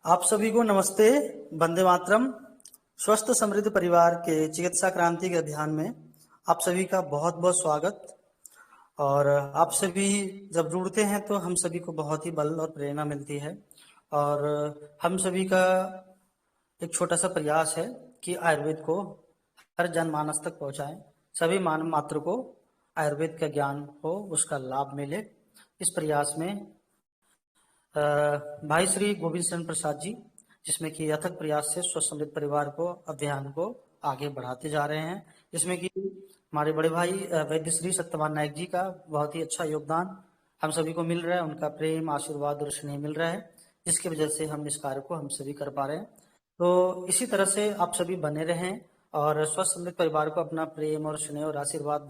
आप सभी को नमस्ते। वंदे मातरम। स्वस्थ समृद्ध परिवार के चिकित्सा क्रांति के अभियान में आप सभी का बहुत बहुत स्वागत। और आप सभी जब जुड़ते हैं तो हम सभी को बहुत ही बल और प्रेरणा मिलती है। और हम सभी का एक छोटा सा प्रयास है कि आयुर्वेद को हर जनमानस तक पहुंचाएं, सभी मानव मात्र को आयुर्वेद का ज्ञान हो, उसका लाभ मिले। इस प्रयास में भाई श्री गोविंद चंद्र प्रसाद जी, जिसमें कि अथक प्रयास से स्वस्थ समृद्ध परिवार को अभियान को आगे बढ़ाते जा रहे हैं, जिसमें कि हमारे बड़े भाई वैद्य श्री सत्यवान नायक जी का बहुत ही अच्छा योगदान हम सभी को मिल रहा है। उनका प्रेम, आशीर्वाद और स्नेह मिल रहा है, जिसकी वजह से हम इस कार्य को हम सभी कर पा रहे हैं। तो इसी तरह से आप सभी बने रहें और स्वस्थ समृद्ध परिवार को अपना प्रेम और स्नेह और आशीर्वाद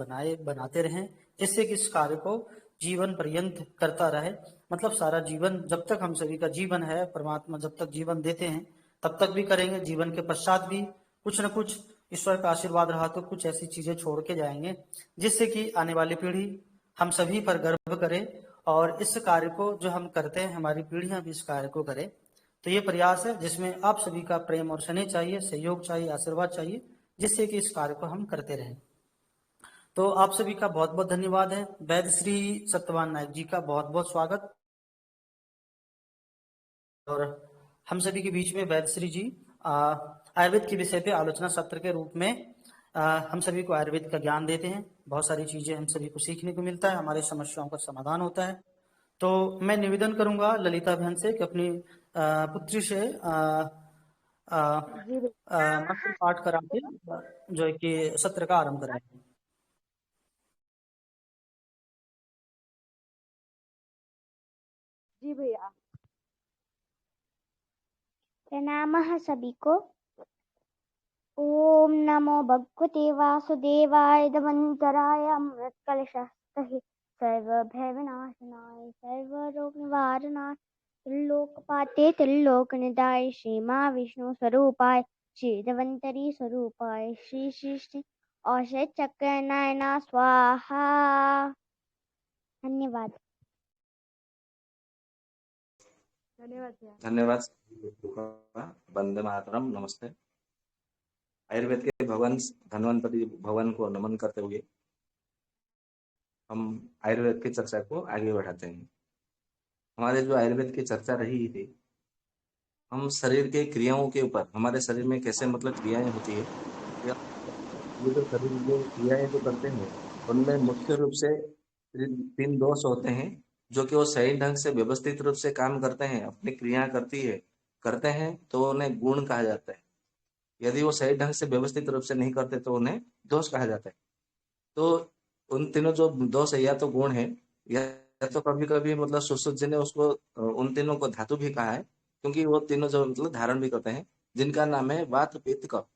बनाते रहें, जिससे कि इस कार्य को जीवन पर्यंत करता रहे। मतलब सारा जीवन, जब तक हम सभी का जीवन है, परमात्मा जब तक जीवन देते हैं तब तक भी करेंगे, जीवन के पश्चात भी कुछ न कुछ ईश्वर का आशीर्वाद रहा तो कुछ ऐसी चीजें छोड़ के जाएंगे जिससे कि आने वाली पीढ़ी हम सभी पर गर्व करे। और इस कार्य को जो हम करते हैं, हमारी पीढ़ियां भी इस कार्य को करें। तो ये प्रयास है जिसमें आप सभी का प्रेम और स्नेह चाहिए, सहयोग चाहिए, आशीर्वाद चाहिए, जिससे कि इस कार्य को हम करते रहें। तो आप सभी का बहुत बहुत धन्यवाद है। वैद्य श्री सत्यवान नायक जी का बहुत बहुत स्वागत। और हम सभी के बीच में वैद्य श्री जी आयुर्वेद के विषय पे आलोचना सत्र के रूप में हम सभी को आयुर्वेद का ज्ञान देते हैं। बहुत सारी चीजें हम सभी को सीखने को मिलता है, हमारी समस्याओं का समाधान होता है। तो मैं निवेदन करूंगा ललिता बहन से कि अपनी पुत्री से जी मंत्र पाठ करा के जो है कि सत्र का आरंभ कराएं। जी भैया, प्रणामः सभी को। ओम नमो भगवते वासुदेवाय धन्वन्तराय अमृतकलशस्ते सर्वभयविनाशनाय सर्वरोग निवारणाय त्रिलोकपाते त्रिलोकनिदाय श्री माँ विष्णु स्वरूपाय श्री धन्वन्तरी स्वरूपाय श्री श्री श्री औषध चक्र नयना स्वाहा। धन्यवाद। धन्यवाद। वंदे मातरम। नमस्ते। आयुर्वेद के भगवान धन्वंतरी भगवान को नमन करते हुए हम आयुर्वेद की चर्चा को आगे बढ़ाते हैं। हमारे जो आयुर्वेद की चर्चा रही थी, हम शरीर के क्रियाओं के ऊपर, हमारे शरीर में कैसे मतलब क्रियाएं होती है, या ये जो शरीर में क्रियाएं जो करते हैं उनमें मुख्य रूप से तीन दोष होते हैं, जो कि वो सही ढंग से व्यवस्थित रूप से काम करते हैं, अपनी क्रिया करते हैं तो उन्हें गुण कहा जाता है। यदि वो सही ढंग से व्यवस्थित रूप से नहीं करते तो उन्हें दोष कहा जाता है। तो उन तीनों जो दोष है, या तो गुण है, या तो कभी कभी मतलब सुश्रुत जी ने उसको उन तीनों को धातु भी कहा है, क्योंकि वो तीनों जो मतलब धारण भी करते हैं, जिनका नाम है वात पित्त कफ।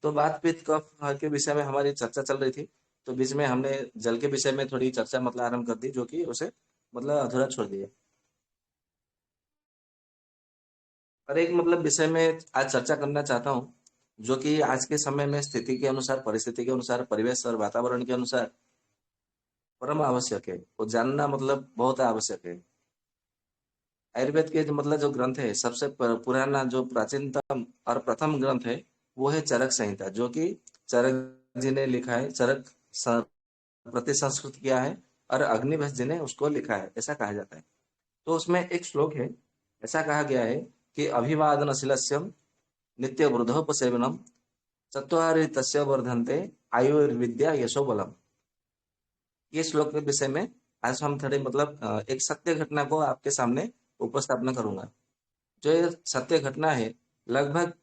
तो बात पित्त कफ के विषय में हमारी चर्चा चल रही थी, तो बीच में हमने जल के विषय में थोड़ी चर्चा मतलब आरंभ कर दी, जो कि उसे मतलब अधूरा छोड़ दिया। और एक मतलब विषय में आज चर्चा करना चाहता हूँ, जो कि आज के समय में स्थिति के अनुसार, परिस्थिति के अनुसार, परिवेश और वातावरण के अनुसार परम आवश्यक है, वो जानना मतलब बहुत आवश्यक है। आयुर्वेद के जो मतलब जो ग्रंथ है, सबसे पुराना जो प्राचीनतम और प्रथम ग्रंथ है वो है चरक संहिता, जो कि चरक जी ने लिखा है, चरक प्रति संस्कृत किया है, और अग्निभस्म जी ने उसको लिखा है, ऐसा कहा जाता है। तो उसमें एक श्लोक है, ऐसा कहा गया है कि अभिवादनशीलस्यम नित्य वृद्धोपसेवनम चत्वारि तस्य वर्धन्ते आयुर्विद्या यशो बलम। ये श्लोक के विषय में आज हम थोड़े मतलब एक सत्य घटना को आपके सामने उपस्थापना करूंगा। जो ये सत्य घटना है, लगभग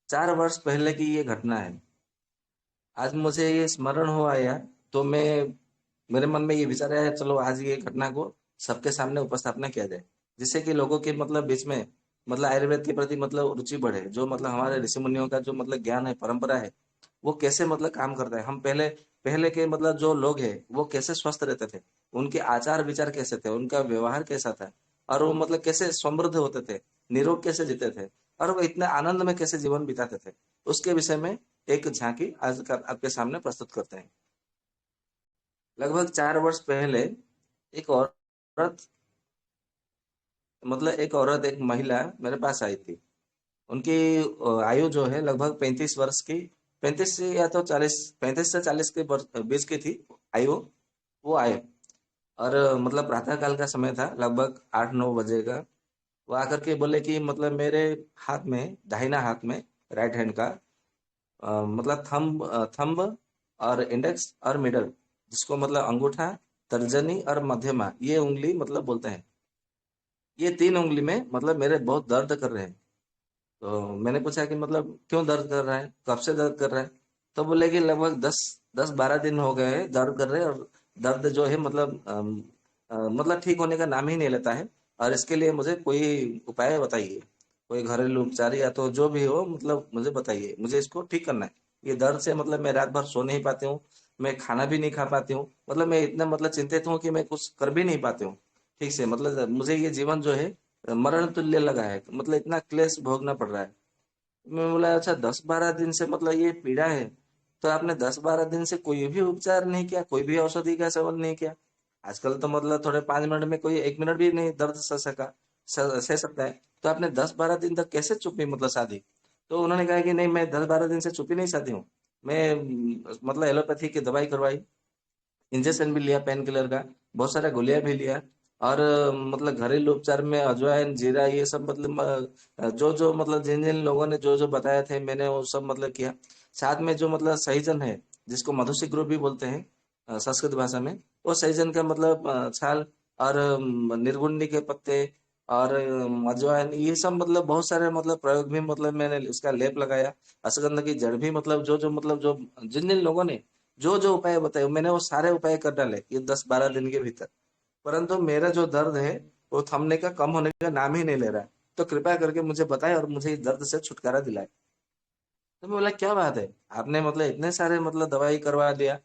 4 वर्ष पहले की ये घटना है। आज मुझे ये स्मरण हो आया, तो मेरे मन में ये विचार आया, चलो आज ये घटना को सबके सामने उपस्थापना किया जाए, जिससे कि लोगों के मतलब बीच में मतलब आयुर्वेद के प्रति मतलब रुचि बढ़े। जो मतलब हमारे ऋषि मुनियों का जो मतलब ज्ञान है, परंपरा है, वो कैसे मतलब काम करता है। हम पहले पहले के मतलब जो लोग हैं वो कैसे स्वस्थ रहते थे, उनके आचार विचार कैसे थे, उनका व्यवहार कैसा था, और वो मतलब कैसे समृद्ध होते थे, निरोग कैसे जीते थे, और वो इतने आनंद में कैसे जीवन बिताते थे, उसके विषय में एक झांकी आज आपके सामने प्रस्तुत करते हैं। लगभग 4 वर्ष पहले एक औरत, एक महिला मेरे पास आई थी। उनकी आयु जो है लगभग 35 वर्ष की, 35 या तो 40, 35 से 40 के बीच की थी आयु। वो आए और मतलब प्रातः काल का समय था, लगभग 8-9 बजे का। वो आकर के बोले कि मतलब मेरे हाथ में, दाहिना हाथ में, राइट हैंड का मतलब थंब और इंडेक्स और मिडल, जिसको मतलब अंगूठा, तर्जनी और मध्यमा, ये उंगली मतलब बोलते हैं, ये 3 उंगली में मतलब मेरे बहुत दर्द कर रहे हैं। तो मैंने पूछा कि मतलब क्यों दर्द कर रहा है, कब से दर्द कर रहा है? तो बोले कि लगभग 10-12 दिन हो गए हैं दर्द कर रहे हैं, और दर्द जो है मतलब मतलब ठीक होने का नाम ही नहीं लेता है। और इसके लिए मुझे कोई उपाय बताइए, कोई घरेलू उपचार या तो जो भी हो, मतलब मुझे बताइए, मुझे इसको ठीक करना है। ये दर्द से मतलब मैं रात भर सो नहीं पाती हूँ, मैं खाना भी नहीं खा पाती हूँ, मतलब मैं इतना मतलब चिंतित हूँ कि मैं कुछ कर भी नहीं पाती हूँ ठीक से। मतलब मुझे ये जीवन जो है मरण तुल्य लगा है, मतलब इतना क्लेश भोगना पड़ रहा है। मैं बोला अच्छा, 10-12 दिन से मतलब ये पीड़ा है, तो आपने 10-12 दिन से कोई भी उपचार नहीं किया, कोई भी औषधि का सेवन नहीं किया? आजकल तो मतलब थोड़े 5 मिनट में कोई 1 मिनट भी नहीं दर्द सह सकता है, तो आपने 10-12 दिन तक कैसे चुप्पी मतलब साधी? तो उन्होंने कहा कि नहीं, मैं 10-12 दिन से चुप्पी नहीं साधी हूँ। मैं मतलब एलोपैथी की दवाई करवाई, इंजेक्शन भी लिया पेन किलर का, बहुत सारा गोलियां भी लिया, और मतलब घरेलू उपचार में अजवाइन, जीरा, ये सब मतलब जो जो मतलब जिन जिन लोगों ने जो जो बताया थे, मैंने वो सब मतलब किया। साथ में जो मतलब सहजन है, जिसको मधुशिग्रो भी बोलते हैं संस्कृत भाषा में, वो सहजन का मतलब छाल, और निर्गुंडी के पत्ते, और अजवाइन, ये सब मतलब बहुत सारे मतलब प्रयोग भी मतलब मैंने इसका लेप लगाया। अश्वगंधा की जड़ भी मतलब जो जो मतलब जो जिन जिन लोगों ने जो जो उपाय बताए, मैंने वो सारे उपाय कर डाले ये 10-12 दिन के भीतर। परंतु मेरा जो दर्द है वो थमने का, कम होने का नाम ही नहीं ले रहा है। तो कृपया करके मुझे बताएं और मुझे इस दर्द से छुटकारा दिलाए। तो मैं बोला क्या बात है, आपने मतलब इतने सारे मतलब दवाई करवा लिया,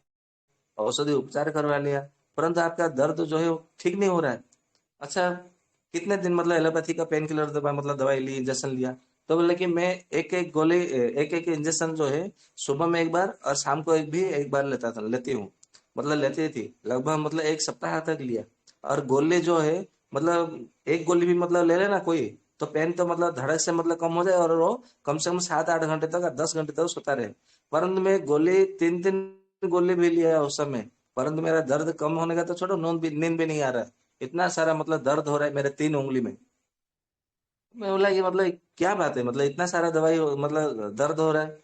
औषधि उपचार करवा लिया, परंतु आपका दर्द जो है वो ठीक नहीं हो रहा है। अच्छा, कितने दिन मतलब एलोपैथी का पेन किलर दवा मतलब दवाई ली, इंजेक्शन लिया? तो बोले कि मैं एक एक गोली, एक एक इंजेक्शन जो है सुबह में एक बार और शाम को एक बार लेता था, लेती हूँ, मतलब लेती थी, लगभग मतलब 1 सप्ताह तक लिया। और गोली जो है मतलब एक गोली भी मतलब ले लेना कोई, तो पेन तो मतलब धड़क से मतलब कम हो जाए, और वो कम से कम 7-8 घंटे तक, 10 घंटे तक सोता रहे। परंतु मैं गोली 3-3 गोली भी लिया उस समय, परंतु मेरा दर्द कम होने का तो छोड़ो, नींद भी नहीं आ रहा है। इतना सारा मतलब दर्द हो रहा है मेरे 3 उंगली में। मैं बोला ये मतलब क्या बात है, मतलब इतना सारा मतलब दर्द हो रहा है।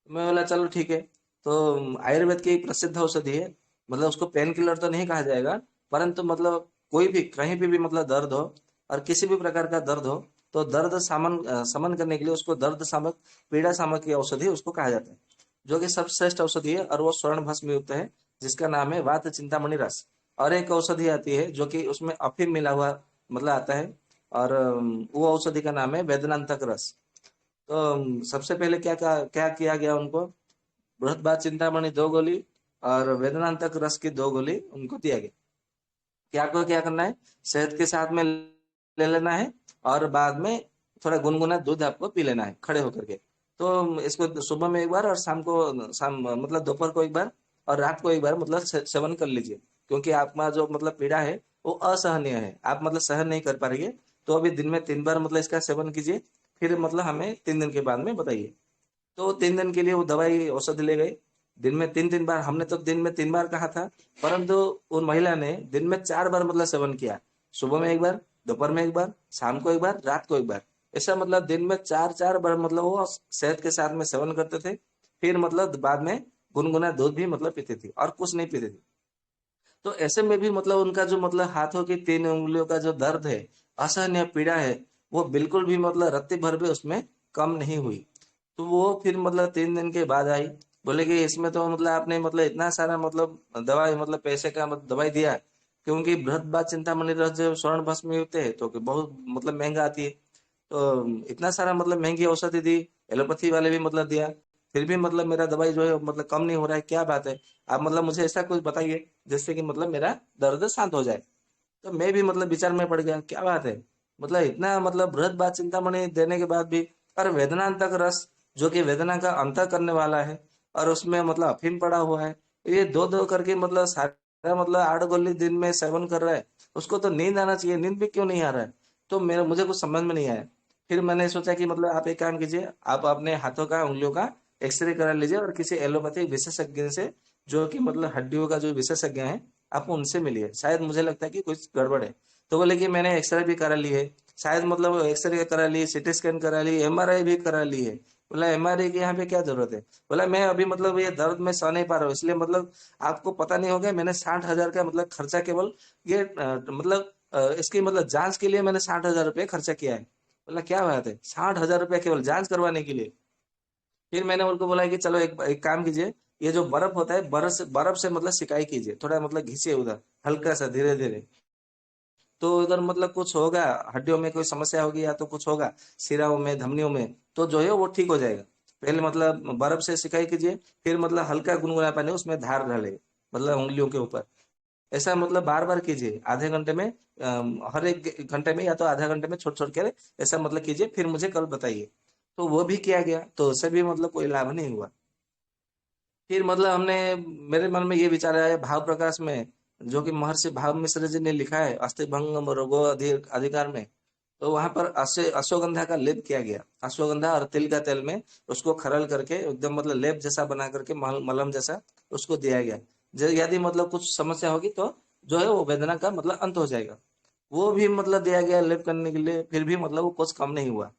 मैं बोला चलो ठीक है। तो आयुर्वेद की एक प्रसिद्ध औषधि है, मतलब उसको पेन किलर तो नहीं कहा जाएगा, परंतु मतलब कोई भी कहीं पे भी मतलब दर्द हो, और किसी भी प्रकार का दर्द हो, तो दर्द समन करने के लिए उसको दर्द शामक, पीड़ा शामक की औषधि उसको कहा जाता है, जो कि सर्वश्रेष्ठ औषधि है, और वो स्वर्ण भस्म युक्त है, जिसका नाम है वात चिंतामणि रस। और एक औषधि आती है जो कि उसमें अफीम मिला हुआ मतलब आता है, और वो औषधि का नाम है वेदनांतक रस। तो सबसे पहले क्या क्या क्या किया गया उनको, बृहद बात चिंतामणि 2 गोली और वेदनांतक रस की 2 गोली उनको दिया गया कि आपको क्या करना है, शहद के साथ में ले लेना है, और बाद में थोड़ा गुनगुना दूध आपको पी लेना है खड़े होकर के। तो इसको सुबह में एक बार, और शाम मतलब दोपहर को एक बार, और रात को एक बार मतलब सेवन कर लीजिए। क्योंकि आपका जो मतलब पीड़ा है वो असहनीय है, आप मतलब सहन नहीं कर पा रही है। तो अभी दिन में 3 बार मतलब इसका सेवन कीजिए, फिर मतलब हमें 3 दिन के बाद में बताइए। तो 3 दिन के लिए वो दवाई औषधि ले गई। दिन में 3-3 बार, हमने तो दिन में 3 बार कहा था, परंतु उन महिला ने दिन में 4 बार मतलब सेवन किया। सुबह में एक बार, दोपहर में एक बार, शाम को एक बार, रात को एक बार। ऐसा मतलब दिन में 4-4 बार मतलब वो शहद के साथ में सेवन करते थे। फिर मतलब बाद में गुनगुना दूध भी मतलब पीते थे, और कुछ नहीं पीते थे। तो ऐसे में भी मतलब उनका जो मतलब हाथों की 3 उंगलियों का जो दर्द है, असहनीय पीड़ा है, वो बिल्कुल भी मतलब रत्ती भर भी उसमें कम नहीं हुई। तो वो फिर मतलब 3 दिन के बाद आई, बोले कि इसमें तो मतलब आपने मतलब इतना सारा मतलब दवाई, मतलब पैसे का मतलब दवाई दिया, क्योंकि बृहद बात चिंतामणि रस जो स्वर्ण भस्म युक्त है, तो कि बहुत मतलब महंगा आती है। तो इतना सारा मतलब महंगी औषधि दी, एलोपैथी वाले भी मतलब दिया, फिर भी मतलब मेरा दवाई जो है मतलब कम नहीं हो रहा है, क्या बात है? आप मतलब मुझे ऐसा कुछ बताइए जिससे कि मतलब मेरा दर्द शांत हो जाए। तो मैं भी मतलब विचार में पड़ गया, क्या बात है, मतलब इतना मतलब बृहद बात चिंतामणि देने के बाद भी, और वेदनांतक रस जो कि वेदना का अंत करने वाला है, और उसमें मतलब अफीम पड़ा हुआ है, ये दो दो करके मतलब सारा मतलब 8 गोली दिन में सेवन कर रहा है। उसको तो नींद आना चाहिए, नींद भी क्यों नहीं आ रहा है? तो मेरा मुझे कुछ समझ में नहीं आया। फिर मैंने सोचा कि मतलब आप एक काम कीजिए, आप अपने हाथों का, उंगलियों का एक्सरे करा लीजिए और किसी एलोपैथिक विशेषज्ञ से, जो कि मतलब हड्डियों का जो विशेषज्ञ है, आप उनसे मिलिए, शायद मुझे लगता है कि कुछ गड़बड़ है। तो बोले कि मैंने एक्सरे भी करा ली है, शायद मतलब एक्सरे करा ली, सीटी स्कैन करा ली, एमआरआई भी करा ली है। बोला एमआरआई की यहाँ पे क्या जरूरत है? बोला मैं अभी मतलब ये दर्द में सह नहीं पा रहा हूँ, इसलिए मतलब आपको पता नहीं होगा, मैंने 60,000 का मतलब खर्चा केवल ये मतलब इसकी मतलब जांच के लिए मैंने 60,000 रुपये खर्चा किया है। बोला क्या बात है, 60,000 रुपया केवल जांच करवाने के लिए? फिर मैंने उनको बोला कि चलो एक काम कीजिए, ये जो बर्फ होता है, बर्फ से मतलब सिकाई कीजिए, थोड़ा मतलब घिसिए उधर, हल्का सा, धीरे धीरे। तो उधर मतलब कुछ होगा, हड्डियों में कोई समस्या होगी या तो कुछ होगा, सिराओं में, धमनियों में, तो जो है वो ठीक हो जाएगा। पहले मतलब बर्फ से सिकाई कीजिए, फिर मतलब हल्का गुनगुना पानी उसमें धार डाले, मतलब उंगलियों के ऊपर। ऐसा मतलब बार बार कीजिए, आधे घंटे में, हर एक घंटे में या तो आधा घंटे में छोड़ छोड़ कर ऐसा मतलब कीजिए, फिर मुझे कल बताइए। तो वो भी किया गया, तो उससे भी मतलब कोई लाभ नहीं हुआ। फिर मतलब हमने, मेरे मन में ये विचार आया भाव प्रकाश में, जो कि महर्षि भाव मिश्र जी ने लिखा है अस्थिभंग रोगो अधिकार में। तो वहां पर अश्वगंधा का लेप किया गया, अश्वगंधा और तिल का तेल में उसको खरल करके एकदम मतलब लेप जैसा बना करके, मलहम जैसा उसको दिया गया। यदि मतलब कुछ समस्या होगी तो जो है वो वेदना का मतलब अंत हो जाएगा। वो भी मतलब दिया गया लेप करने के लिए, फिर भी मतलब वो कुछ कम नहीं हुआ।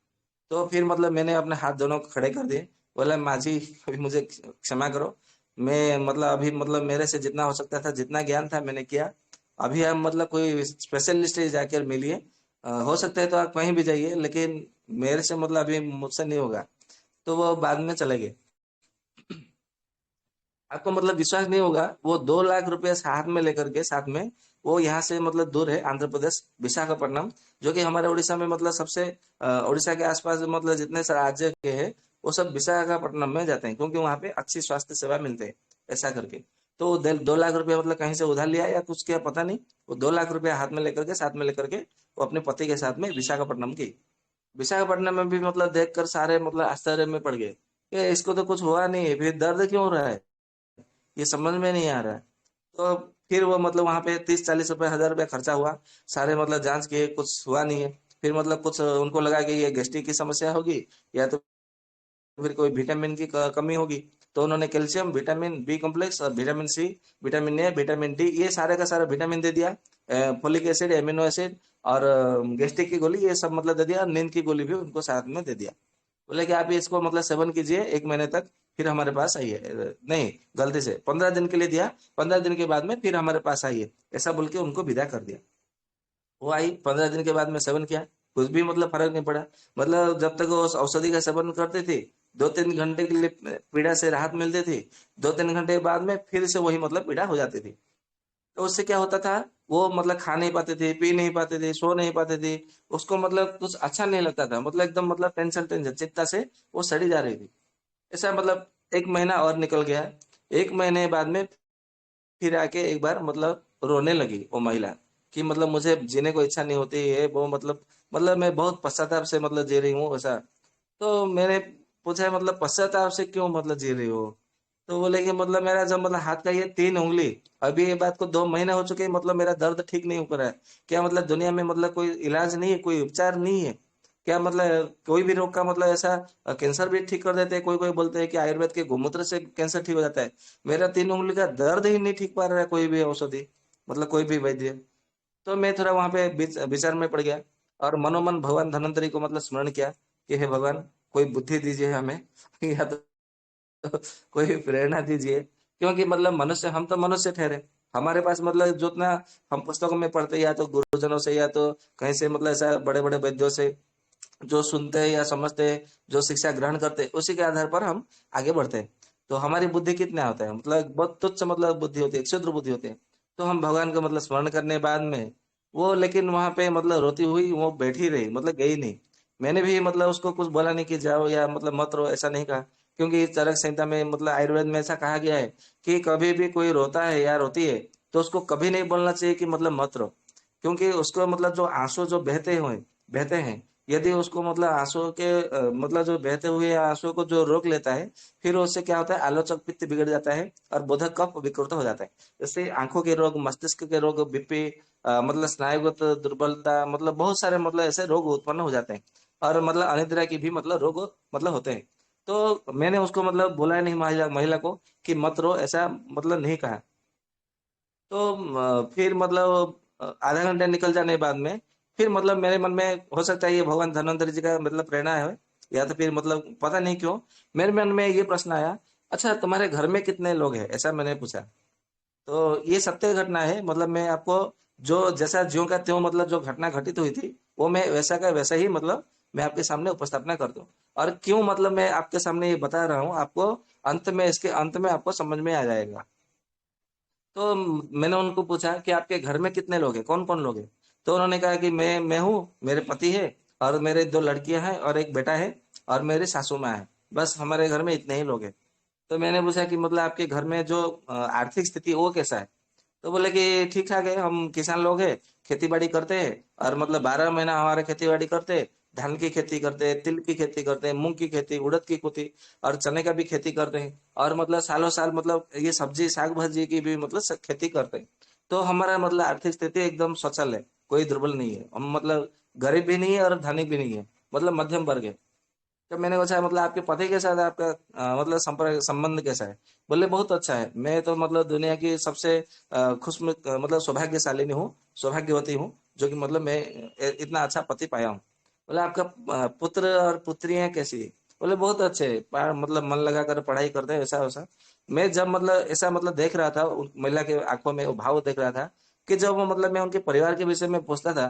तो फिर मतलब मैंने अपने हाथ दोनों को खड़े कर दिए, बोला माझी अभी मुझे क्षमा करो, मैं मतलब अभी मतलब मेरे से जितना हो सकता था, जितना ज्ञान था मैंने किया। अभी आप मतलब कोई स्पेशलिस्ट से जाकर मिलिए, हो सकता है तो आप कहीं भी जाइए, लेकिन मेरे से मतलब अभी मुझसे नहीं होगा। तो वो बाद में चले गए। आपको मतलब विश्वास नहीं होगा, वो 2 लाख रुपए हाथ में लेकर के, साथ में, वो यहाँ से मतलब दूर है, आंध्र प्रदेश, विशाखापट्टनम, जो कि हमारे उड़ीसा में मतलब सबसे उड़ीसा के आसपास मतलब जितने सारे राज्य के हैं, वो सब विशाखापट्टनम में जाते हैं, क्योंकि वहाँ पे अच्छी स्वास्थ्य सेवा मिलते हैं, ऐसा करके। तो वो 2 लाख रुपया मतलब कहीं से उधार लिया या कुछ किया पता नहीं, वो 2 लाख रुपया हाथ में लेकर के, साथ में लेकर के, वो अपने पति के साथ में विशाखापट्टनम की, विशाखापट्टनम में भी मतलब देखकर सारे मतलब आश्चर्य में पड़ गए कि इसको तो कुछ हुआ नहीं है, फिर दर्द क्यों हो रहा है, ये समझ में नहीं आ रहा है। तो फिर वो मतलब वहां पे 30-40 रुपए, 1,000 रुपया खर्चा हुआ, सारे मतलब जांच किए, कुछ हुआ नहीं है। फिर मतलब कुछ उनको लगा कि ये गैस्ट्रिक की समस्या होगी, या तो फिर कोई विटामिन की कमी होगी। तो उन्होंने कैल्शियम, विटामिन बी कॉम्प्लेक्स और vitamin C, vitamin A, vitamin D, ये सारे का सारा विटामिन दे दिया, फोलिक एसिड, एमिनो एसिड और गैस्ट्रिक की गोली, ये सब मतलब दे दिया, और नींद की गोली भी उनको साथ में दे दिया। बोले कि आप ये इसको मतलब सेवन कीजिए 1 महीने तक, फिर हमारे पास आइए। नहीं, गलती से 15 दिन के लिए दिया, 15 दिन के बाद में फिर हमारे पास आइए, ऐसा बोल के उनको विदा कर दिया। वो आई, 15 दिन के बाद में सेवन किया, कुछ भी मतलब फर्क नहीं पड़ा। मतलब जब तक वो उस औषधि का सेवन करते थे, 2-3 घंटे के लिए पीड़ा से राहत मिलती थी, 2-3 घंटे के बाद में फिर से वही मतलब पीड़ा हो जाती थी। तो उससे क्या होता था, वो मतलब खा नहीं पाते थे, पी नहीं पाते थे, सो नहीं पाते थे, उसको मतलब कुछ अच्छा नहीं लगता था, मतलब एकदम मतलब टेंशन टेंशन चिंता से वो सड़ी जा रही थी। ऐसा मतलब 1 महीना और निकल गया। 1 महीने बाद में फिर आके एक बार मतलब रोने लगी वो महिला, कि मतलब मुझे जीने को इच्छा नहीं होती है, वो मतलब मैं बहुत पश्चाताप से मतलब जी रही हूँ, ऐसा। तो मैंने पूछा मतलब पश्चाताप से क्यों मतलब जी रही हो? तो बोले कि मतलब मेरा जब मतलब हाथ का ये 3 उंगली, अभी ये बात को 2 महीने हो चुके हैं, मतलब मेरा दर्द ठीक नहीं हो रहा है। क्या मतलब दुनिया में मतलब कोई इलाज नहीं है, कोई उपचार नहीं है क्या? मतलब कोई भी रोग का मतलब ऐसा, कैंसर भी ठीक कर देते हैं, कोई कोई बोलते हैं कि आयुर्वेद के गोमूत्र से कैंसर ठीक हो जाता है। मेरा 3 उंगली का दर्द ही नहीं ठीक पा रहा है कोई भी औषधि, मतलब कोई भी वैद्य। तो मैं थोड़ा वहां पे विचार में पड़ गया, और मनोमन भगवान धनवंतरी को मतलब स्मरण किया कि हे भगवान, कोई बुद्धि दीजिए हमें या तो कोई प्रेरणा दीजिए, क्योंकि मतलब मनुष्य, हम तो मनुष्य ठहरे, हमारे पास मतलब जितना हम पुस्तकों में पढ़ते, या तो गुरुजनों से, या तो कहीं से मतलब ऐसा बड़े बड़े वैद्यों से जो सुनते हैं या समझते हैं, जो शिक्षा ग्रहण करते हैं, उसी के आधार पर हम आगे बढ़ते हैं। तो हमारी बुद्धि कितना होता है, मतलब बहुत तुच्छ मतलब बुद्धि होती है, क्षुद्र बुद्धि होती है। तो हम भगवान का मतलब स्मरण करने बाद में, वो लेकिन वहां पे मतलब रोती हुई वो बैठी रही, मतलब गई नहीं। मैंने भी मतलब उसको कुछ बोला नहीं कि जाओ या मतलब मत रो, ऐसा नहीं कहा, क्योंकि चरक संहिता में मतलब आयुर्वेद में ऐसा कहा गया है कि कभी भी कोई रोता है या रोती है, तो उसको कभी नहीं बोलना चाहिए कि मतलब मत रो, क्योंकि उसको मतलब जो आंसू जो बहते हैं, यदि उसको मतलब आंसुओं के मतलब जो बहते हुए आंसुओं को जो रोक लेता है, फिर उससे क्या होता है, आलोचक पित्त बिगड़ जाता है और बोधक कफ विकृत हो जाता है। जैसे आंखों के रोग, मस्तिष्क के रोग, बीपी, मतलब स्नायुगत दुर्बलता, मतलब बहुत सारे मतलब ऐसे रोग उत्पन्न हो जाते हैं। और मतलब अनिद्रा की भी मतलब रोग मतलब होते हैं। तो मैंने उसको मतलब बोला नहीं महिला महिला को कि मत रो, ऐसा मतलब नहीं कहा। तो फिर मतलब आधा घंटा निकल जाने बाद में फिर मतलब मेरे मन में, हो सकता है ये भगवान धन्वंतरि जी का मतलब प्रेरणा है, या तो फिर मतलब पता नहीं क्यों मेरे मन में ये प्रश्न आया, अच्छा तुम्हारे घर में कितने लोग हैं, ऐसा मैंने पूछा। तो ये सत्य घटना है, मतलब मैं आपको जो जैसा ज्यों का त्यों मतलब जो घटना घटित हुई थी, वो मैं वैसा का वैसा ही मतलब मैं आपके सामने उपस्थापना कर दूं। और क्यों मतलब मैं आपके सामने ये बता रहा हूँ आपको, अंत में, इसके अंत में आपको समझ में आ जाएगा। तो मैंने उनको पूछा कि आपके घर में कितने लोग हैं, कौन कौन लोग हैं। तो उन्होंने कहा कि मैं हूँ, मेरे पति है, और मेरे दो लड़कियां हैं और एक बेटा है, और मेरी सासू माँ है। बस हमारे घर में इतने ही लोग हैं। तो मैंने पूछा कि मतलब आपके घर में जो आर्थिक स्थिति वो कैसा है। तो बोले कि ठीक ठाक है, हम किसान लोग हैं, खेती बाड़ी करते हैं, और मतलब 12 महीना हमारे खेती बाड़ी करते हैं। धान की खेती करते हैं, तिल की खेती करते हैं, मूंग की खेती, उड़द की खेती, और चने का भी खेती करते हैं। और मतलब सालों साल मतलब ये सब्जी साग भाजी की भी मतलब खेती करते हैं। तो हमारा मतलब आर्थिक स्थिति एकदम सचल है, कोई दुर्बल नहीं है, हम मतलब गरीब भी नहीं है और धनिक भी नहीं है, मतलब मध्यम वर्ग है। तो मैंने पूछा मतलब आपके पति के साथ आपका मतलब संपर्क संबंध कैसा है। बोले बहुत अच्छा है, मैं तो मतलब दुनिया की सबसे मतलब सौभाग्यशालिनी हूँ, सौभाग्यवती हूँ, जो कि मतलब मैं इतना अच्छा पति पाया हूँ। बोले आपका पुत्र और पुत्रियां कैसी है। बोले बहुत अच्छे हैं, मतलब मन लगा कर पढ़ाई करते हैं, ऐसा वैसा। मैं जब मतलब ऐसा मतलब देख रहा था, उन महिला के आंखों में वो भाव देख रहा था, कि जब वो मतलब मैं उनके परिवार के विषय में पूछता था,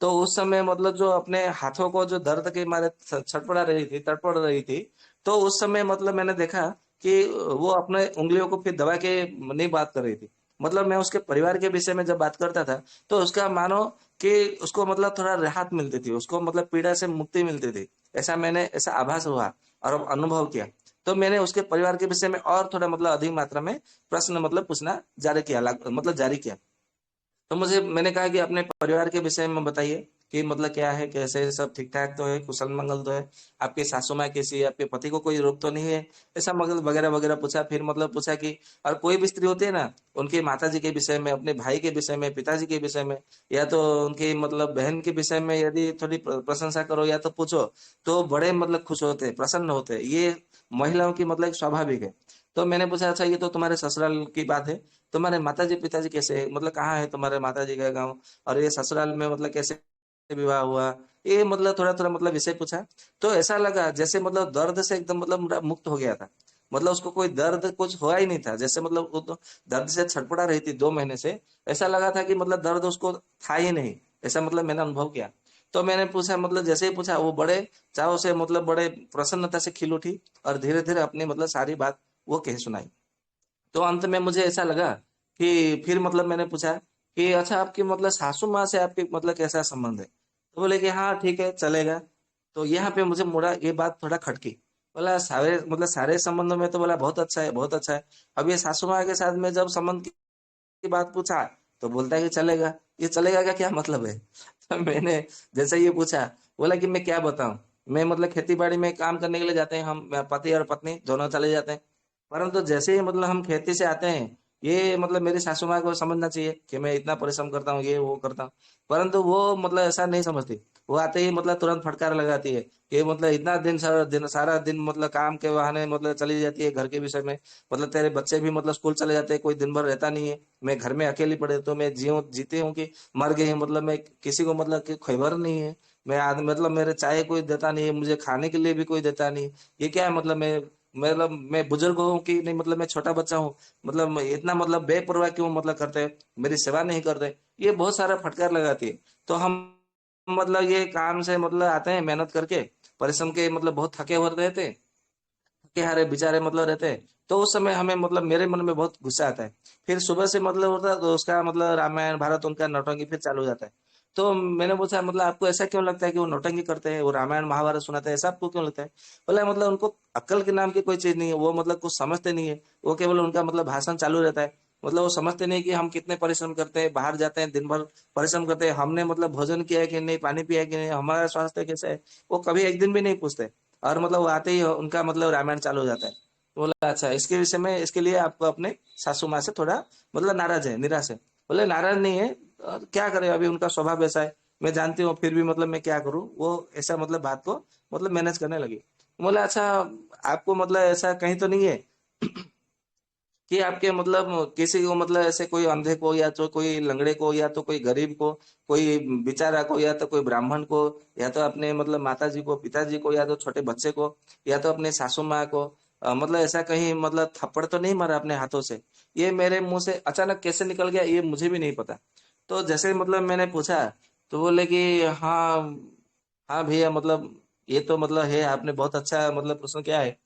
तो उस समय मतलब जो अपने हाथों को जो दर्द के मारे छटपड़ा रही थी, तड़पड़ रही थी। तो उस समय मतलब मैंने देखा कि वो अपने उंगलियों को फिर दबा के नहीं बात कर रही थी। मतलब मैं उसके परिवार के विषय में जब बात करता था, तो उसका मानो कि उसको मतलब थोड़ा राहत मिलती थी, उसको मतलब पीड़ा से मुक्ति मिलती थी। ऐसा मैंने ऐसा आभास हुआ और अनुभव किया। तो मैंने उसके परिवार के विषय में और थोड़ा मतलब अधिक मात्रा में प्रश्न मतलब पूछना जारी किया, मतलब जारी किया। तो मुझे मैंने कहा कि अपने परिवार के विषय में बताइए, कि मतलब क्या है, कैसे सब ठीक ठाक तो है, कुशल मंगल तो है, आपकी सासू माँ कैसी है, आपके पति को कोई रोग तो नहीं है, ऐसा मतलब वगैरह वगैरह पूछा। फिर मतलब पूछा कि और कोई भी स्त्री होती है ना, उनकी माता जी के विषय में, अपने भाई के विषय में, पिताजी के विषय में, या तो उनकी मतलब बहन के विषय में यदि थोड़ी प्रशंसा करो या तो पूछो, तो बड़े मतलब खुश होते हैं, प्रसन्न होते हैं। ये महिलाओं की मतलब एक स्वाभाविक है। तो मैंने पूछा अच्छा ये तो तुम्हारे ससुराल की बात है, तुम्हारे माताजी पिताजी कैसे है, मतलब कहाँ है तुम्हारे माताजी का गाँव, और ये ससुराल में मतलब कैसे विवाह हुआ, ये मतलब थोड़ा थोड़ा मतलब विषय पूछा। तो ऐसा लगा जैसे मतलब दर्द से एकदम मतलब मुक्त हो गया था। मतलब उसको कोई दर्द कुछ हुआ ही नहीं था, जैसे मतलब वो तो दर्द से छटपटा रही थी 2 महीने से, ऐसा लगा था कि मतलब दर्द उसको था ही नहीं। ऐसा मतलब मैंने अनुभव किया। तो मैंने पूछा, मतलब जैसे ही पूछा वो बड़े चाव से मतलब बड़े प्रसन्नता से खिल उठी, और धीरे धीरे अपनी मतलब सारी बात वो कह सुनाई। तो अंत में मुझे ऐसा लगा कि फिर मतलब मैंने पूछा कि अच्छा आपकी मतलब सासू माँ से आपके मतलब कैसा संबंध है। तो बोले कि हाँ ठीक है चलेगा। तो यहाँ पे मुझे मुड़ा ये बात थोड़ा खटकी। बोला सारे मतलब सारे संबंधों में तो बोला बहुत अच्छा है, बहुत अच्छा है। अब ये सासू माँ के साथ में जब संबंध की बात पूछा, तो बोलता है कि चलेगा। ये चलेगा का क्या मतलब है। तो मैंने जैसे ये पूछा, बोला कि मैं क्या बताऊं, मैं मतलब खेती बाड़ी में काम करने के लिए जाते हैं, हम पति और पत्नी दोनों चले जाते हैं। परंतु जैसे ही मतलब हम खेती से आते हैं, ये मतलब मेरी सासू माँ को समझना चाहिए कि मैं इतना परिश्रम करता हूँ, ये वो करता हूँ। परंतु वो मतलब ऐसा नहीं समझती। वो आते ही मतलब तुरंत फटकार लगाती है कि मतलब इतना सारा दिन मतलब काम के बहाने मतलब चली जाती है घर के विषय में। मतलब तेरे बच्चे भी मतलब स्कूल चले जाते हैं, कोई दिन भर रहता नहीं है, मैं घर में अकेली पड़े, तो मैं जीती हूँ कि मर गई हूँ, मतलब मैं किसी को मतलब कि खबर नहीं है। मैं आदमी मतलब मेरे चाय कोई देता नहीं है, मुझे खाने के लिए भी कोई देता नहीं। ये क्या है, मतलब मैं बुजुर्ग हूँ कि नहीं, मतलब मैं छोटा बच्चा हूँ, मतलब इतना मतलब बेपरवाह क्यों मतलब करते हैं, मेरी सेवा नहीं करते। ये बहुत सारा फटकार लगाती है। तो हम मतलब ये काम से मतलब आते हैं मेहनत करके, परिश्रम के मतलब बहुत थके हुए रहते हैं, के हारे बेचारे मतलब रहते हैं। तो उस समय हमें मतलब मेरे मन में बहुत गुस्सा आता है। फिर सुबह से मतलब होता है तो उसका मतलब रामायण भारत उनका नौटंकी फिर चालू हो जाता है। तो मैंने पूछा मतलब आपको ऐसा क्यों लगता है कि वो नौटंकी करते हैं, वो रामायण महाभारत सुनाते हैं, ऐसा आपको क्यों लगता है। बोला मतलब उनको अक्ल के नाम की कोई चीज नहीं है, वो मतलब कुछ समझते नहीं है, वो केवल उनका मतलब भाषण चालू रहता है। मतलब वो समझते नहीं कि हम कितने परिश्रम करते हैं, बाहर जाते हैं, दिन भर परिश्रम करते हैं, हमने मतलब भोजन किया है कि नहीं, पानी पिया है कि नहीं, हमारा स्वास्थ्य कैसा है, वो कभी एक दिन भी नहीं पूछते। और मतलब वो आते ही उनका मतलब रामायण चालू हो जाता है। तो बोला अच्छा, इसके विषय में, इसके लिए आपको अपने सासू माँ से थोड़ा मतलब नाराज है, निराश है। बोले नाराज नहीं है, क्या करें, अभी उनका स्वभाव ऐसा है, मैं जानती हूँ, फिर भी मतलब मैं क्या करूँ, वो ऐसा मतलब बात को मतलब मैनेज करने लगी। बोला अच्छा, आपको मतलब ऐसा कहीं तो नहीं है कि आपके मतलब किसी को मतलब ऐसे कोई अंधे को, या तो कोई लंगड़े को, या तो कोई गरीब को, कोई बेचारा को, या तो कोई ब्राह्मण को, या तो अपने मतलब माता जी को, पिताजी को, या तो छोटे बच्चे को, या तो अपने सासू माँ को, मतलब ऐसा कहीं मतलब थप्पड़ तो नहीं मारा अपने हाथों से? ये मेरे मुंह से अचानक कैसे निकल गया, ये मुझे भी नहीं पता। तो जैसे मतलब मैंने पूछा, तो बोले कि हाँ, हाँ भैया, मतलब ये तो मतलब है, आपने बहुत अच्छा मतलब प्रश्न किया है।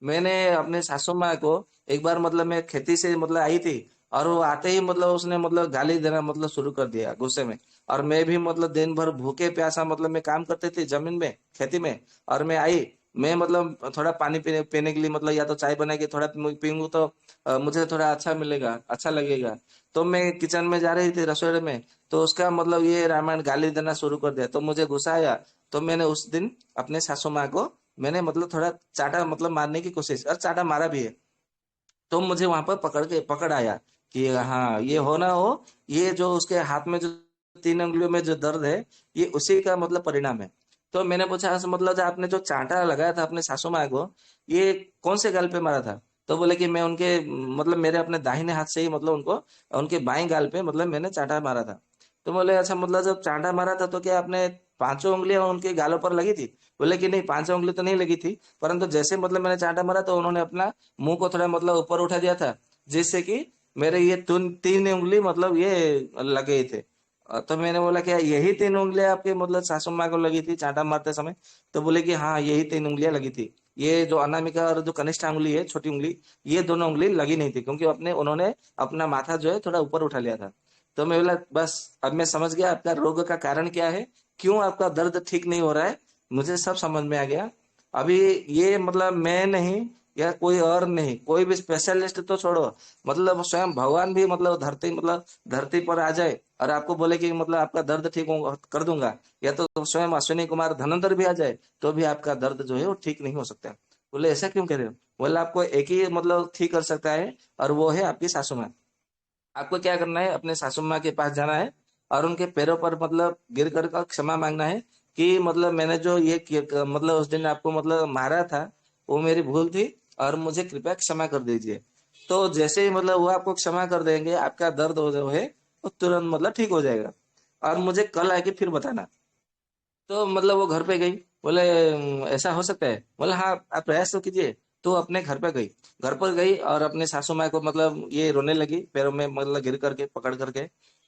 मैंने अपने सासू माँ को एक बार मतलब मैं खेती से मतलब आई थी, और वो आते ही मतलब उसने मतलब गाली देना मतलब शुरू कर दिया गुस्से में। और मैं भी मतलब दिन भर भूखे प्यासा मतलब मैं काम करते थे जमीन में, खेती में। और मैं आई, मैं मतलब थोड़ा पानी पीने पीने के लिए मतलब या तो चाय बना के थोड़ा पीऊंगा तो मुझे थोड़ा अच्छा मिलेगा, अच्छा लगेगा। तो मैं किचन में जा रही थी, रसोई में, तो उसका मतलब ये रामायण गाली देना शुरू कर दिया, तो मुझे गुस्सा आया। तो मैंने उस दिन अपने सासू माँ को मैंने मतलब थोड़ा चाटा मतलब मारने की कोशिश, और चाटा मारा भी है। तो मुझे वहां पर पकड़ आया कि हाँ, ये हो ना हो, ये जो उसके हाथ में जो 3 उंगलियों में जो दर्द है, ये उसी का मतलब परिणाम है। तो मैंने पूछा, "अच्छा, मतलब जो आपने जो चांटा लगाया था अपने सासू माँ को, ये कौन से गाल पे मारा था?" तो बोले कि मैं उनके मतलब मेरे अपने दाहिने हाथ से ही मतलब उनको उनके बाएं गाल पे मतलब मैंने चांटा मारा था। तो बोले अच्छा, मतलब जब चांटा मारा था तो क्या आपने पांचों उंगलियां उनके गालों पर लगी थी? बोले कि नहीं, पांचों उंगली तो नहीं लगी थी, परंतु जैसे मतलब मैंने चांटा मारा तो उन्होंने अपना मुंह को थोड़ा मतलब ऊपर उठा दिया था, जिससे कि मेरे ये 3 उंगली मतलब ये लग गए थे। तो मैंने बोला क्या यही 3 उंगलियां आपके मतलब सासू माँ को लगी थी चांटा मारते समय? तो बोले कि हाँ, यही 3 उंगलियां लगी थी। ये जो अनामिका और जो कनिष्ठ उंगली है, छोटी उंगली, ये दोनों उंगली लगी नहीं थी, क्योंकि अपने उन्होंने अपना माथा जो है थोड़ा ऊपर उठा लिया था। तो मैं बोला बस, अब मैं समझ गया आपका रोग का कारण क्या है, क्यों आपका दर्द ठीक नहीं हो रहा है, मुझे सब समझ में आ गया। अभी ये मतलब मैं नहीं, या कोई और नहीं, कोई भी स्पेशलिस्ट तो छोड़ो, मतलब स्वयं भगवान भी मतलब धरती पर आ जाए और आपको बोले कि मतलब आपका दर्द ठीक कर दूंगा, या तो स्वयं अश्विनी कुमार धनंतर भी आ जाए, तो भी आपका दर्द जो है वो ठीक नहीं हो सकता। बोले ऐसा क्यों कह रहे हो? बोले आपको एक ही मतलब ठीक कर सकता है, और वो है आपकी सासू माँ। आपको क्या करना है, अपने सासू माँ के पास जाना है, और उनके पैरों पर मतलब गिर कर का क्षमा मांगना है कि मतलब मैंने जो ये मतलब उस दिन आपको मतलब मारा था, वो मेरी भूल थी, और मुझे कृपया क्षमा कर दीजिए। तो जैसे ही मतलब वो आपको क्षमा कर देंगे, आपका दर्द हो जो है वो तुरंत मतलब ठीक हो जाएगा। और मुझे कल आके फिर बताना। तो मतलब वो घर पे गई। बोले ऐसा हो सकता है?" बोले हाँ, आप प्रयास तो कीजिए। तो अपने घर पे गई। घर पर गई और अपने सासू माँ को मतलब ये रोने लगी, पैरों में मतलब गिर करके पकड़ करके।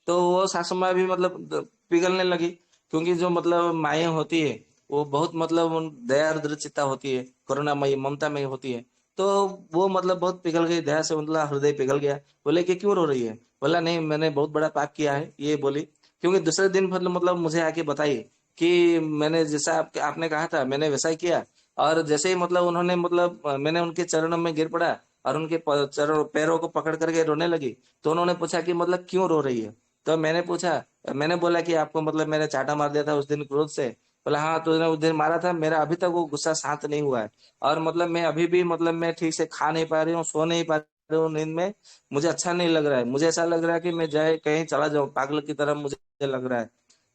तो वो सासू माँ भी मतलब पिघलने लगी, क्योंकि जो मतलब माएँ होती है, वो बहुत मतलब दयार्द्र चित्ता होती है, करुणामयी ममतामयी होती है। तो वो मतलब बहुत पिघल गई, दया से मतलब हृदय पिघल गया। बोले कि क्यों रो रही है? बोला नहीं, मैंने बहुत बड़ा पाप किया है, ये बोली। क्योंकि दूसरे दिन मतलब मुझे आके बताई कि मैंने जैसा आपने कहा था मैंने वैसा ही किया। और जैसे ही मतलब उन्होंने मतलब मैंने उनके चरणों में गिर पड़ा, और उनके चरणों पैरों को पकड़ करके रोने लगी। तो उन्होंने पूछा कि मतलब क्यों रो रही है? तो मैंने पूछा, मैंने बोला कि आपको मतलब मैंने चाटा मार दिया था उस दिन क्रोध से। बोला हाँ, तूने उस दिन मारा था, मेरा अभी तक वो गुस्सा शांत नहीं हुआ है। और मतलब मैं अभी भी मतलब मैं ठीक से खा नहीं पा रही हूँ, सो नहीं पा रही हूँ नींद में। मुझे अच्छा नहीं लग रहा है, मुझे ऐसा लग रहा है कि मैं जाए कहीं चला जाऊं, पागल की तरह मुझे लग रहा है।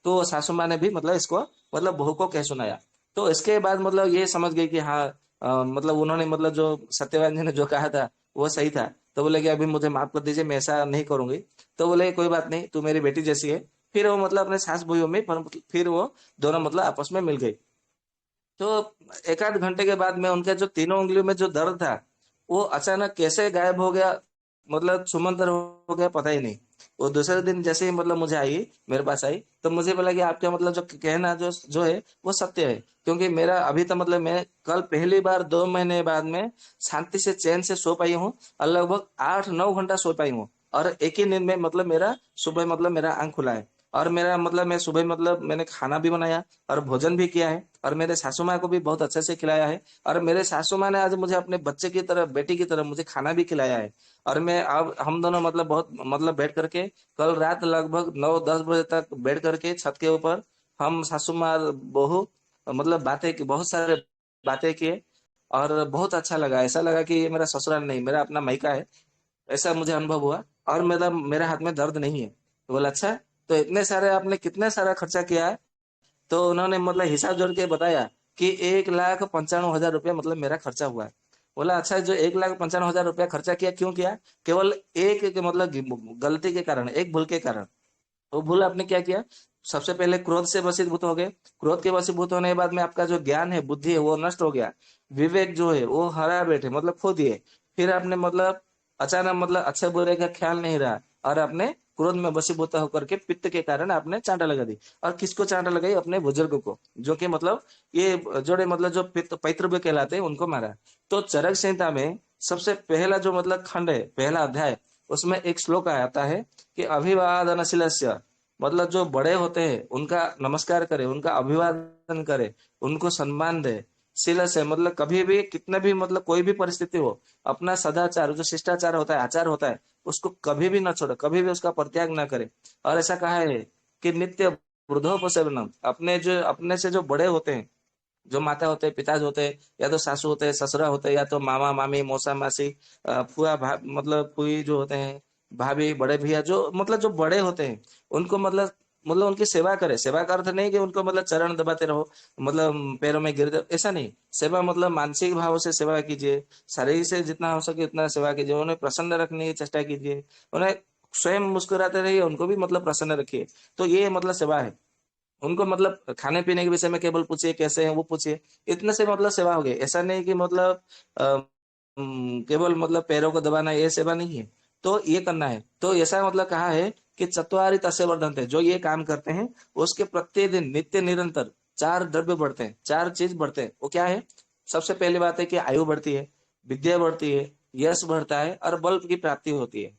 तो सासू माँ ने भी मतलब इसको मतलब बहू को कह सुनाया। तो इसके बाद मतलब ये समझ गई कि हाँ, मतलब उन्होंने मतलब जो सत्यवान जी ने जो कहा था वो सही था। तो बोले कि अभी मुझे माफ कर दीजिए, मैं ऐसा नहीं करूंगी। तो बोले कोई बात नहीं, तू मेरी बेटी जैसी है। फिर वो मतलब अपने सास बहु में फिर वो दोनों मतलब आपस में मिल गई। तो एक आध घंटे के बाद में उनके जो 3 उंगलियों में जो दर्द था, वो अचानक कैसे गायब हो गया, मतलब छुमंतर हो गया, पता ही नहीं। वो दूसरे दिन जैसे ही मतलब मुझे आई, मेरे पास आई, तो मुझे बोला कि आपका मतलब जो कहना जो जो है वो सत्य है। क्योंकि मेरा अभी तक मतलब मैं कल पहली बार 2 महीने बाद में शांति से चैन से सो पाई हूँ, और लगभग 8-9 घंटा सो पाई हूँ। और एक ही नींद में मतलब मेरा सुबह मतलब मेरा आंख खुला है। और मेरा मतलब मैं सुबह मतलब मैंने खाना भी बनाया और भोजन भी किया है, और मेरे सासू माँ को भी बहुत अच्छे से खिलाया है। और मेरे सासू माँ ने आज मुझे अपने बच्चे की तरह, बेटी की तरह मुझे खाना भी खिलाया है। और मैं अब हम दोनों मतलब बहुत मतलब बैठ करके कल रात लगभग 9-10 बजे तक बैठ करके छत के ऊपर हम सासू माँ बहू मतलब बातें की, बहुत सारे बातें किए। और बहुत अच्छा लगा, ऐसा लगा कि ये मेरा ससुराल नहीं, मेरा अपना मायका है, ऐसा मुझे अनुभव हुआ। और मतलब मेरे हाथ में दर्द नहीं है। तो बोला अच्छा, तो इतने सारे आपने कितने सारा खर्चा किया है? तो उन्होंने मतलब हिसाब जोड़ के बताया कि 1,95,000 रुपया मतलब मेरा खर्चा हुआ है। बोला अच्छा, जो 1,95,000 रुपया खर्चा किया, क्यों किया? केवल एक के मतलब गलती के कारण, एक भूल के कारण। वो भूल आपने क्या किया? सबसे पहले क्रोध से वशीभूत हो गए। क्रोध के वशीभूत होने के बाद में आपका जो ज्ञान है, बुद्धि है, वो नष्ट हो गया। विवेक जो है वो हरा बैठे, मतलब खो दिए। फिर आपने मतलब अचानक मतलब अच्छे बुरे का ख्याल नहीं रहा, और आपने क्रोध में वशीभूत होकर के पित्त के कारण आपने चांटा लगा दी। और किसको चांटा लगाई? अपने बुजुर्ग को, जो कि मतलब ये जोड़े मतलब जो पित्त पैतृव्य कहलाते हैं, उनको मारा। तो चरक संहिता में सबसे पहला जो मतलब खंड है, पहला अध्याय, उसमें एक श्लोक आता है कि अभिवादनशीलस्य, मतलब जो बड़े होते हैं उनका नमस्कार करे, उनका अभिवादन करे, उनको सम्मान दे। शील से मतलब कभी भी कितने भी मतलब कोई भी परिस्थिति हो, अपना सदाचार जो शिष्टाचार होता है, आचार होता है, उसको कभी भी न छोड़े, कभी भी उसका परित्याग न करे। और ऐसा कहा है कि नित्य वृद्धोपसेवनम, अपने जो अपने से जो बड़े होते हैं, जो माता होते हैं, पिताजी होते हैं, या तो सासू होते हैं, ससुरा होते हैं, या तो मामा मामी मौसा मासी, फुआ मतलब फुई जो होते हैं, भाभी, बड़े भैया, जो मतलब जो बड़े होते हैं, उनको मतलब उनकी सेवा करे। सेवा का अर्थ नहीं कि उनको मतलब चरण दबाते रहो, मतलब पैरों में गिर जाओ, ऐसा नहीं। सेवा मतलब मानसिक भाव से सेवा कीजिए, शारीरिक से जितना हो सके उतना सेवा कीजिए, उन्हें प्रसन्न रखने की चेष्टा कीजिए, उन्हें स्वयं मुस्कुराते रहिए, उनको भी मतलब प्रसन्न रखिए। तो ये मतलब सेवा है। उनको मतलब खाने पीने के विषय में केवल पूछिए कैसे हैं, वो पूछिए, इतने से मतलब सेवा हो गई। ऐसा नहीं कि मतलब केवल मतलब पैरों को दबाना, ये सेवा नहीं है। तो ये करना है। तो ऐसा मतलब कहा है कि चत्वारि तस्य वर्धन्ते, जो ये काम करते हैं उसके प्रतिदिन नित्य निरंतर 4 द्रव्य बढ़ते हैं, 4 चीज बढ़ते हैं। वो क्या है? सबसे पहली बात है कि आयु बढ़ती है, विद्या बढ़ती है, यश बढ़ता है, और बल की प्राप्ति होती है।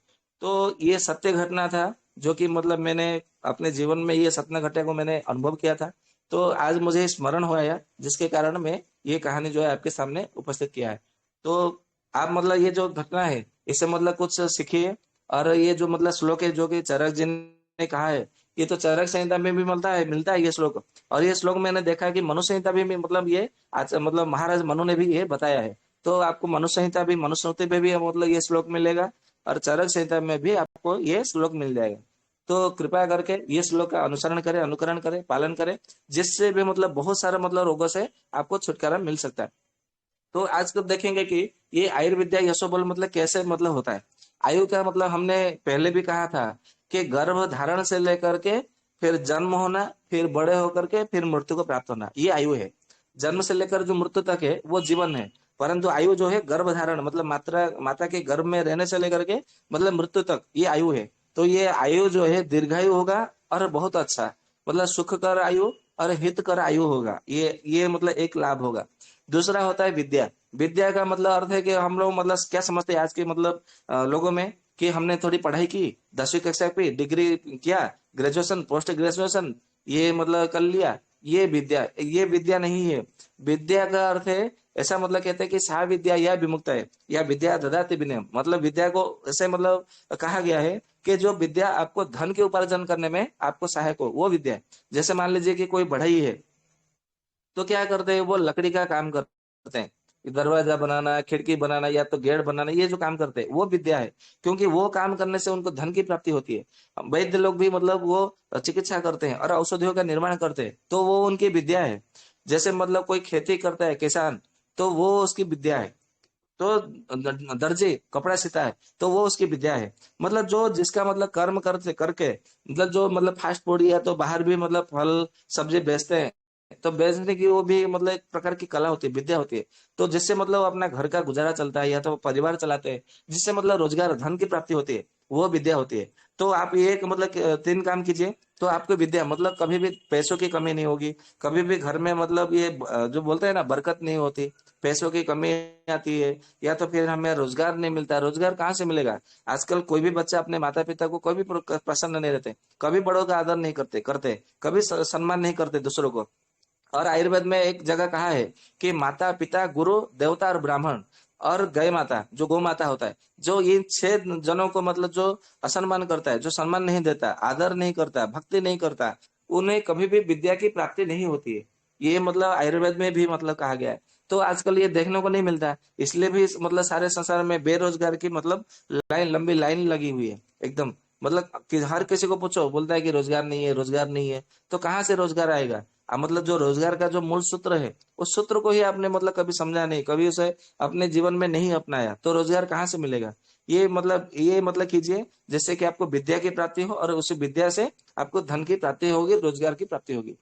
तो ये सत्य घटना था, जो कि मतलब मैंने अपने जीवन में ये सत्य घटना को मैंने अनुभव किया था। तो आज मुझे स्मरण हो आया, जिसके कारण मैं ये कहानी जो है आपके सामने उपस्थित किया है। तो आप मतलब ये जो घटना है, इससे मतलब कुछ सीखिए। और ये जो मतलब श्लोक है, जो कि चरक जी ने कहा है, ये तो चरक संहिता में भी मिलता है ये श्लोक। और ये श्लोक मैंने देखा कि मनु संहिता भी मतलब ये आज मतलब महाराज मनु ने भी ये बताया है। तो आपको मनु संहिता भी, मनुस्मृति में भी मतलब ये श्लोक मिलेगा, और चरक संहिता में भी आपको ये श्लोक मिल जाएगा। तो कृपया करके ये श्लोक का अनुसरण करें, अनुकरण करें, पालन करें, जिससे भी मतलब बहुत सारे मतलब रोगों से आपको छुटकारा मिल सकता है। तो आज कब देखेंगे कि ये आयुर्विद्या यशोबल मतलब कैसे मतलब होता है। आयु का मतलब हमने पहले भी कहा था कि गर्भ धारण से लेकर के फिर जन्म होना, फिर बड़े होकर के फिर मृत्यु को प्राप्त होना, ये आयु है। जन्म से लेकर जो मृत्यु तक है वो जीवन है। परंतु आयु जो है गर्भ धारण मतलब माता के गर्भ में रहने से लेकर के मतलब मृत्यु तक, ये आयु है। तो ये आयु जो है दीर्घायु होगा, और बहुत अच्छा मतलब सुख कर आयु और हित कर आयु होगा। ये मतलब एक लाभ होगा। दूसरा होता है विद्या। विद्या का मतलब अर्थ है कि हम लोग मतलब क्या समझते हैं आज के मतलब लोगों में, कि हमने थोड़ी पढ़ाई की, 10वीं कक्षा की, डिग्री किया, ग्रेजुएशन, पोस्ट ग्रेजुएशन, ये मतलब कर लिया, ये विद्या नहीं है। विद्या का अर्थ है, ऐसा मतलब कहते हैं कि सा विद्या या विमुक्त है, या विद्या ददाति विनय, मतलब विद्या को ऐसे मतलब कहा गया है कि जो विद्या आपको धन के उपार्जन करने में आपको सहायक हो, वो विद्या है। जैसे मान लीजिए कि कोई बढ़ई है, तो क्या करते हैं, वो लकड़ी का काम करते हैं, दरवाजा बनाना, खिड़की बनाना, या तो गेट बनाना, ये जो काम करते हैं वो विद्या है। क्योंकि वो काम करने से उनको धन की प्राप्ति होती है। वैद्य लोग भी मतलब वो चिकित्सा करते हैं और औषधियों का निर्माण करते हैं, तो वो उनकी विद्या है। जैसे मतलब कोई खेती करता है किसान, तो वो उसकी विद्या है। तो दर्जी कपड़ा सीता है, तो वो उसकी विद्या है। मतलब जो जिसका मतलब कर्म करते करके मतलब जो मतलब फास्ट फूड या तो बाहर भी मतलब फल सब्जी बेचते हैं, तो बेचने की वो भी मतलब एक प्रकार की कला होती है, विद्या होती है। तो जिससे मतलब अपना घर का गुजारा चलता है, या तो परिवार चलाते हैं, जिससे मतलब रोजगार धन की प्राप्ति होती है, वो विद्या होती है। तो आप ये एक मतलब 3 काम कीजिए, तो आपको विद्या मतलब कभी भी पैसों की कमी नहीं होगी, कभी भी घर में मतलब ये जो बोलते हैं ना बरकत नहीं होती, पैसों की कमी आती है, या तो फिर हमें रोजगार नहीं मिलता। रोजगार कहाँ से मिलेगा? आजकल कोई भी बच्चा अपने माता पिता को कभी प्रसन्न नहीं रहते, कभी बड़ों का आदर नहीं करते करते कभी सम्मान नहीं करते दूसरों को। और आयुर्वेद में एक जगह कहा है कि माता पिता गुरु देवता और ब्राह्मण और गाय माता, जो गौ माता होता है, जो इन 6 जनों को मतलब जो असम्मान करता है, जो सम्मान नहीं देता, आदर नहीं करता, भक्ति नहीं करता, उन्हें कभी भी विद्या की प्राप्ति नहीं होती है। ये मतलब आयुर्वेद में भी मतलब कहा गया है। तो आजकल ये देखने को नहीं मिलता है, इसलिए भी मतलब सारे संसार में बेरोजगार की मतलब लाइन, लंबी लाइन लगी हुई है एकदम। मतलब कि हर किसी को पूछो बोलता है कि रोजगार नहीं है, रोजगार नहीं है। तो कहाँ से रोजगार आएगा? मतलब जो रोजगार का जो मूल सूत्र है, उस सूत्र को ही आपने मतलब कभी समझा नहीं, कभी उसे अपने जीवन में नहीं अपनाया, तो रोजगार कहाँ से मिलेगा? ये मतलब कीजिए जिससे कि आपको विद्या की प्राप्ति हो, और उसी विद्या से आपको धन की प्राप्ति होगी, रोजगार की प्राप्ति होगी।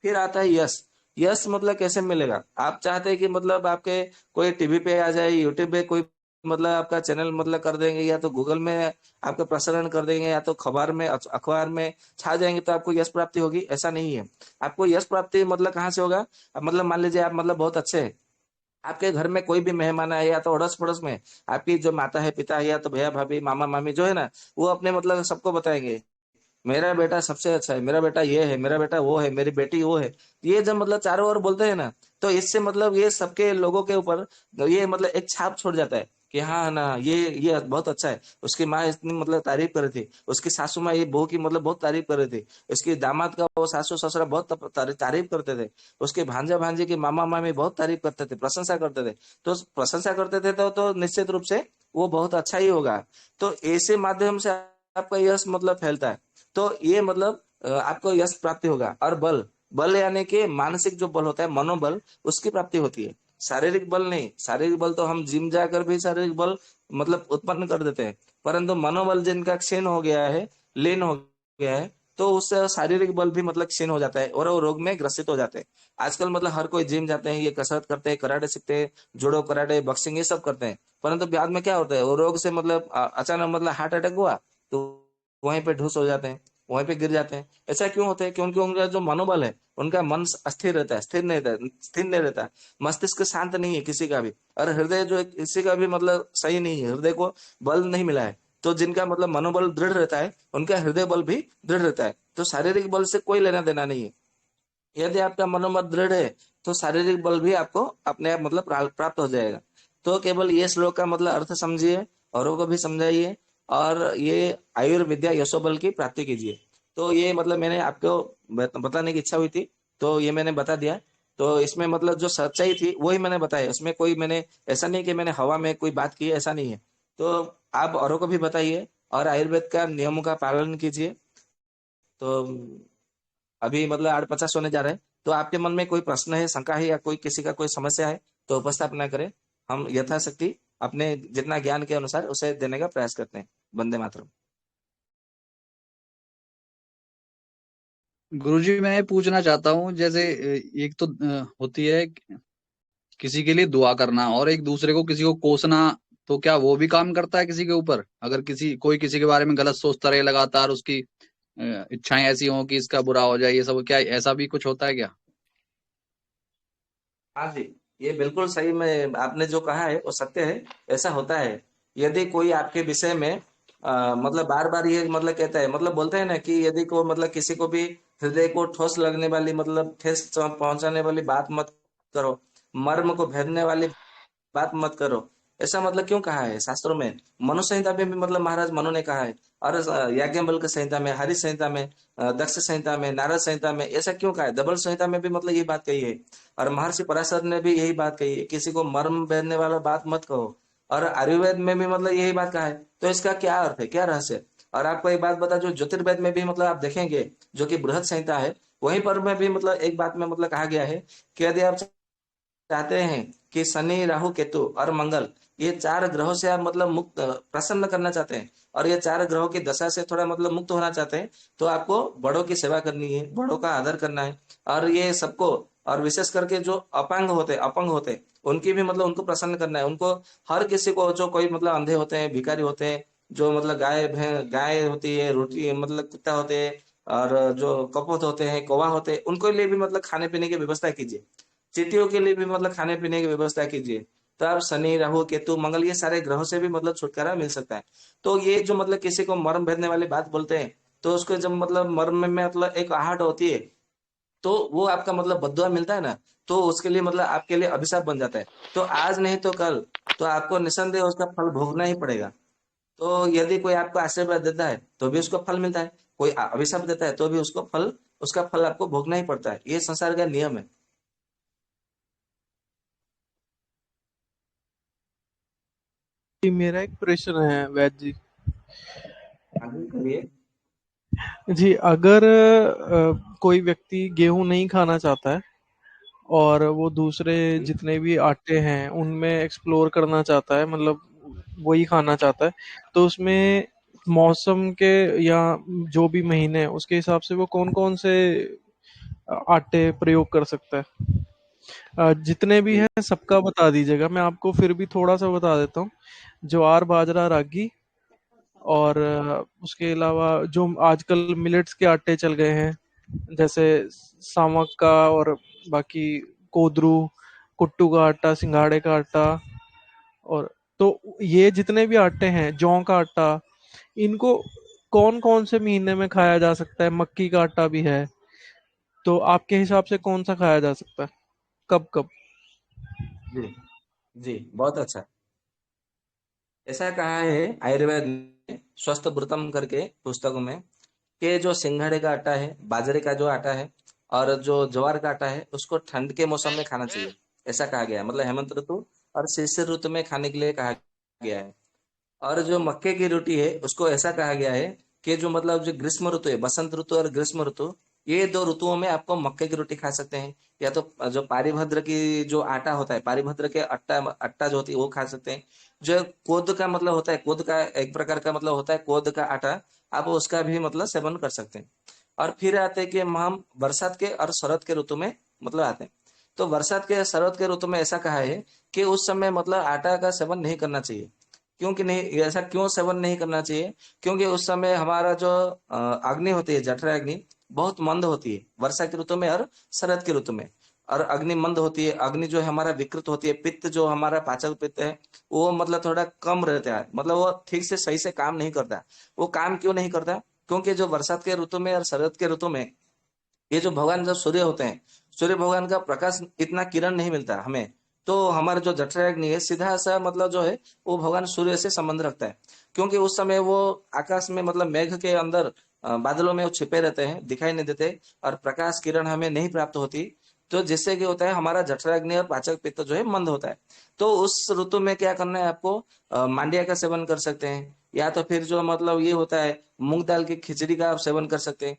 फिर आता है यश। यश मतलब कैसे मिलेगा? आप चाहते हैं कि मतलब आपके कोई टीवी पे आ जाए, यूट्यूब पे कोई मतलब आपका चैनल मतलब कर देंगे, या तो गूगल में आपका प्रसारण कर देंगे, या तो अखबार में छा जाएंगे तो आपको यश प्राप्ति होगी? ऐसा नहीं है। आपको यश प्राप्ति मतलब कहाँ से होगा? अब मतलब मान लीजिए आप मतलब बहुत अच्छे हैं, आपके घर में कोई भी मेहमान आए, या तो अड़ोस पड़ोस में आपकी जो माता है, पिता है, या तो भैया भाभी, मामा मामी जो है ना, वो अपने मतलब सबको बताएंगे, मेरा बेटा सबसे अच्छा है, मेरा बेटा ये है, मेरा बेटा वो है, मेरी बेटी वो है। ये जब मतलब चारों ओर बोलते हैं ना, तो इससे मतलब ये सबके लोगों के ऊपर ये मतलब एक छाप छोड़ जाता है कि हाँ ना, ये बहुत अच्छा है। उसकी माँ इतनी मतलब तारीफ कर रही थी, उसकी सासू माँ ये बहू की मतलब बहुत तारीफ कर रही थी, उसकी दामाद का वो सासू ससुरा बहुत तारीफ करते थे, उसके भांजा भांजे की मामा मामी बहुत तारीफ करते थे, प्रशंसा करते थे। तो प्रशंसा करते थे तो निश्चित रूप से वो बहुत अच्छा ही होगा। तो ऐसे माध्यम से आपका यश मतलब फैलता है। तो ये मतलब आपको यश प्राप्ति होगा। और बल, बल यानी कि मानसिक जो बल होता है, मनोबल, उसकी प्राप्ति होती है। शारीरिक बल नहीं। शारीरिक बल तो हम जिम जाकर भी शारीरिक बल मतलब उत्पन्न कर देते हैं, परंतु मनोबल जिनका क्षीण हो गया है, लीन हो गया है, तो उससे शारीरिक बल भी मतलब क्षीण हो जाता है, और वो रोग में ग्रसित हो जाते हैं। आजकल मतलब हर कोई जिम जाते हैं, ये कसरत करते हैं, कराटे सीखते हैं, जुडो कराटे बॉक्सिंग ये सब करते हैं, परंतु बाद में क्या होता है, वो रोग से मतलब अचानक मतलब हार्ट अटैक हुआ, तो वहीं पे ढूस हो जाते हैं, वहीं पे गिर जाते हैं। ऐसा क्यों होता है? क्योंकि उनका जो मनोबल है, उनका मन अस्थिर रहता है, स्थिर नहीं रहता। मस्तिष्क शांत नहीं है किसी का भी, और हृदय जो है किसी का भी मतलब सही नहीं है, हृदय को बल नहीं मिला है। तो जिनका मतलब मनोबल दृढ़ रहता है, उनका हृदय बल भी दृढ़ रहता है। तो शारीरिक बल से कोई लेना देना नहीं है। यदि आपका मनोबल दृढ़ है, तो शारीरिक बल भी आपको अपने आप मतलब प्राप्त हो जाएगा। तो केवल ये श्लोक का मतलब अर्थ समझिए, औरों को भी समझाइए, और ये आयुर्विद्या यशोबल की प्राप्ति कीजिए। तो ये मतलब मैंने आपको बताने की इच्छा हुई थी, तो ये मैंने बता दिया। तो इसमें मतलब जो सच्चाई थी वही मैंने बताया, उसमें कोई मैंने ऐसा नहीं कि मैंने हवा में कोई बात की है, ऐसा नहीं है। तो आप औरों को भी बताइए, और आयुर्वेद का नियमों का पालन कीजिए। तो अभी मतलब 8:50 होने जा रहे हैं, तो आपके मन में कोई प्रश्न है, शंका है, या कोई किसी का कोई समस्या है, तो उपस्थापना करें। हम यथाशक्ति अपने जितना ज्ञान के अनुसार उसे देने का प्रयास करते हैं। वंदे मातरम। गुरुजी मैं ये पूछना चाहता हूँ, जैसे एक तो होती है किसी के लिए दुआ करना, और एक दूसरे को किसी को कोसना, तो क्या वो भी काम करता है किसी के ऊपर? अगर कोई किसी के बारे में गलत सोचता रहे लगातार, उसकी इच्छाएं ऐसी हों कि इसका बुरा हो जाए, ये सब क्या ऐसा भी कुछ होता है क्या? हाँ जी, ये बिल्कुल सही में आपने जो कहा है वो सत्य है। ऐसा होता है। यदि कोई आपके विषय में मतलब बार बार ये मतलब कहता है, मतलब बोलते हैं ना कि यदि को मतलब किसी को भी हृदय को ठोस लगने वाली मतलब ठेस पहुंचाने वाली बात मत करो, मर्म को भेदने वाली बात मत करो। ऐसा मतलब क्यों कहा है शास्त्रों में? मनु संहिता में भी मतलब महाराज मनु ने कहा है, और याज्ञवल्क्य संहिता में, हरि संहिता में, दक्ष संहिता में, नारद संहिता में ऐसा क्यों कहा है? दबल संहिता में भी मतलब यही बात कही है। और महर्षि पराशर ने भी यही बात कही है, किसी को मर्म भेदने वाला बात मत कहो। और आयुर्वेद में भी मतलब यही बात कहा है। तो इसका क्या अर्थ है, क्या रहस्य है? और आपको एक बात बता, जो ज्योतिर्वेद में भी मतलब आप देखेंगे, जो कि बृहद संहिता है, वहीं पर में भी मतलब एक बात में मतलब कहा गया है कि यदि आप चाहते हैं कि शनि राहु केतु और मंगल, ये 4 ग्रहों से आप मतलब मुक्त प्रसन्न करना चाहते हैं, और ये 4 ग्रहों की दशा से थोड़ा मतलब मुक्त होना चाहते हैं, तो आपको बड़ों की सेवा करनी है, बड़ों का आदर करना है। और ये सबको, और विशेष करके जो अपंग होते, उनकी भी मतलब उनको प्रसन्न करना है। उनको, हर किसी को, जो कोई मतलब अंधे होते हैं, भिखारी होते हैं, जो मतलब गाय होती है, रोटी मतलब कुत्ता होते हैं, और जो कपोत होते हैं, कौवा होते हैं, उनको लिए भी मतलब खाने पीने की व्यवस्था कीजिए। चींटियों के लिए भी मतलब खाने पीने की व्यवस्था कीजिए। तो आप शनि, राहु, केतु, मंगल ये सारे ग्रहों से भी मतलब छुटकारा मिल सकता है। तो ये जो मतलब किसी को मर्म भेदने वाली बात बोलते हैं, तो उसको जब मतलब मर्म में मतलब एक आहट होती है, तो वो आपका मतलब बद्दुआ मिलता है ना, तो उसके लिए मतलब आपके लिए अभिशाप बन जाता है। तो आज नहीं तो कल तो आपको निसंदेह उसका फल भोगना ही पड़ेगा। तो यदि कोई आपको आशीर्वाद देता है तो भी उसको फल मिलता है, कोई अभिशाप देता है तो भी उसका फल आपको भोगना ही पड़ता है। ये संसार का नियम है। जी, मेरा एक प्रश्न है वैद जी। आगे करिए। जी, अगर कोई व्यक्ति गेहूं नहीं खाना चाहता है और वो दूसरे जी जितने भी आटे हैं उनमें एक्सप्लोर करना चाहता है, मतलब वही खाना चाहता है, तो उसमें मौसम के या जो भी महीने हैं उसके हिसाब से वो कौन-कौन से आटे प्रयोग कर सकता है? जितने भी जी हैं सबका बता दीजिएगा, मैं आपको फिर भी थोड़ा-सा बता देता हूँ। ज्वार, बाजरा, रागी और उसके अलावा जो आजकल मिलेट्स के आटे चल गए हैं, जैसे सामक का और बाकी कोदरू, कुट्टू का आटा, सिंघाड़े का आटा, और तो ये जितने भी आटे हैं, जौ का आटा, इनको कौन कौन से महीने में खाया जा सकता है? मक्की का आटा भी है, तो आपके हिसाब से कौन सा खाया जा सकता है, कब कब? जी जी, बहुत अच्छा। ऐसा कहा है आयुर्वेद में, स्वस्थ व्रतम करके पुस्तकों में, कि जो सिंघाड़े का आटा है, बाजरे का जो आटा है और जो ज्वार का आटा है, उसको ठंड के मौसम में खाना चाहिए। ऐसा कहा गया है, मतलब हेमंत ऋतु और शिशिर ऋतु में खाने के लिए कहा गया है। और जो मक्के की रोटी है उसको ऐसा कहा गया है कि जो मतलब जो ग्रीष्म ऋतु है, बसंत ऋतु और ग्रीष्म ऋतु, ये दो ऋतुओं में आपको मक्के की रोटी खा सकते हैं। या तो जो पारिभद्र की जो आटा होता है, पारिभद्र के आटा आटा जो होती है वो खा सकते हैं। जो कोद का मतलब होता है, कोद का एक प्रकार का मतलब होता है कोद का आटा, आप उसका भी मतलब सेवन कर सकते हैं। और फिर आते हैं कि हम बरसात के और शरद के ऋतु में मतलब आते हैं। तो बरसात के शरद के ऋतु में ऐसा कहा है कि उस समय मतलब आटा का सेवन नहीं करना चाहिए। क्योंकि नहीं, ऐसा क्यों सेवन नहीं करना चाहिए? क्योंकि उस समय हमारा जो अग्नि होती है, जठर अग्नि, बहुत मंद होती है वर्षा की ऋतु में और शरद की ऋतु में। और अग्नि मंद होती है, अग्नि जो है हमारा विकृत होती है, पित्त जो हमारा पाचक पित्त है वो मतलब थोड़ा कम रहता है, मतलब वो ठीक से सही से काम नहीं करता। वो काम क्यों नहीं करता? क्योंकि जो बरसात के ऋतु में और शरद के ऋतु में ये जो भगवान जब सूर्य होते हैं, सूर्य भगवान का प्रकाश इतना किरण नहीं मिलता हमें। तो हमारा जो जठराग्नि है सीधा सा मतलब जो है वो भगवान सूर्य से संबंध रखता है। क्योंकि उस समय वो आकाश में मतलब मेघ के अंदर बादलों में वो छिपे रहते हैं, दिखाई नहीं देते, और प्रकाश किरण हमें नहीं प्राप्त होती। तो जिससे क्या होता है, हमारा जठराग्नि और पाचक पित्त जो है मंद होता है। तो उस ऋतु में क्या करना है आपको? मांडिया का सेवन कर सकते हैं, या तो फिर जो मतलब ये होता है मूंग दाल की खिचड़ी का आप सेवन कर सकते हैं।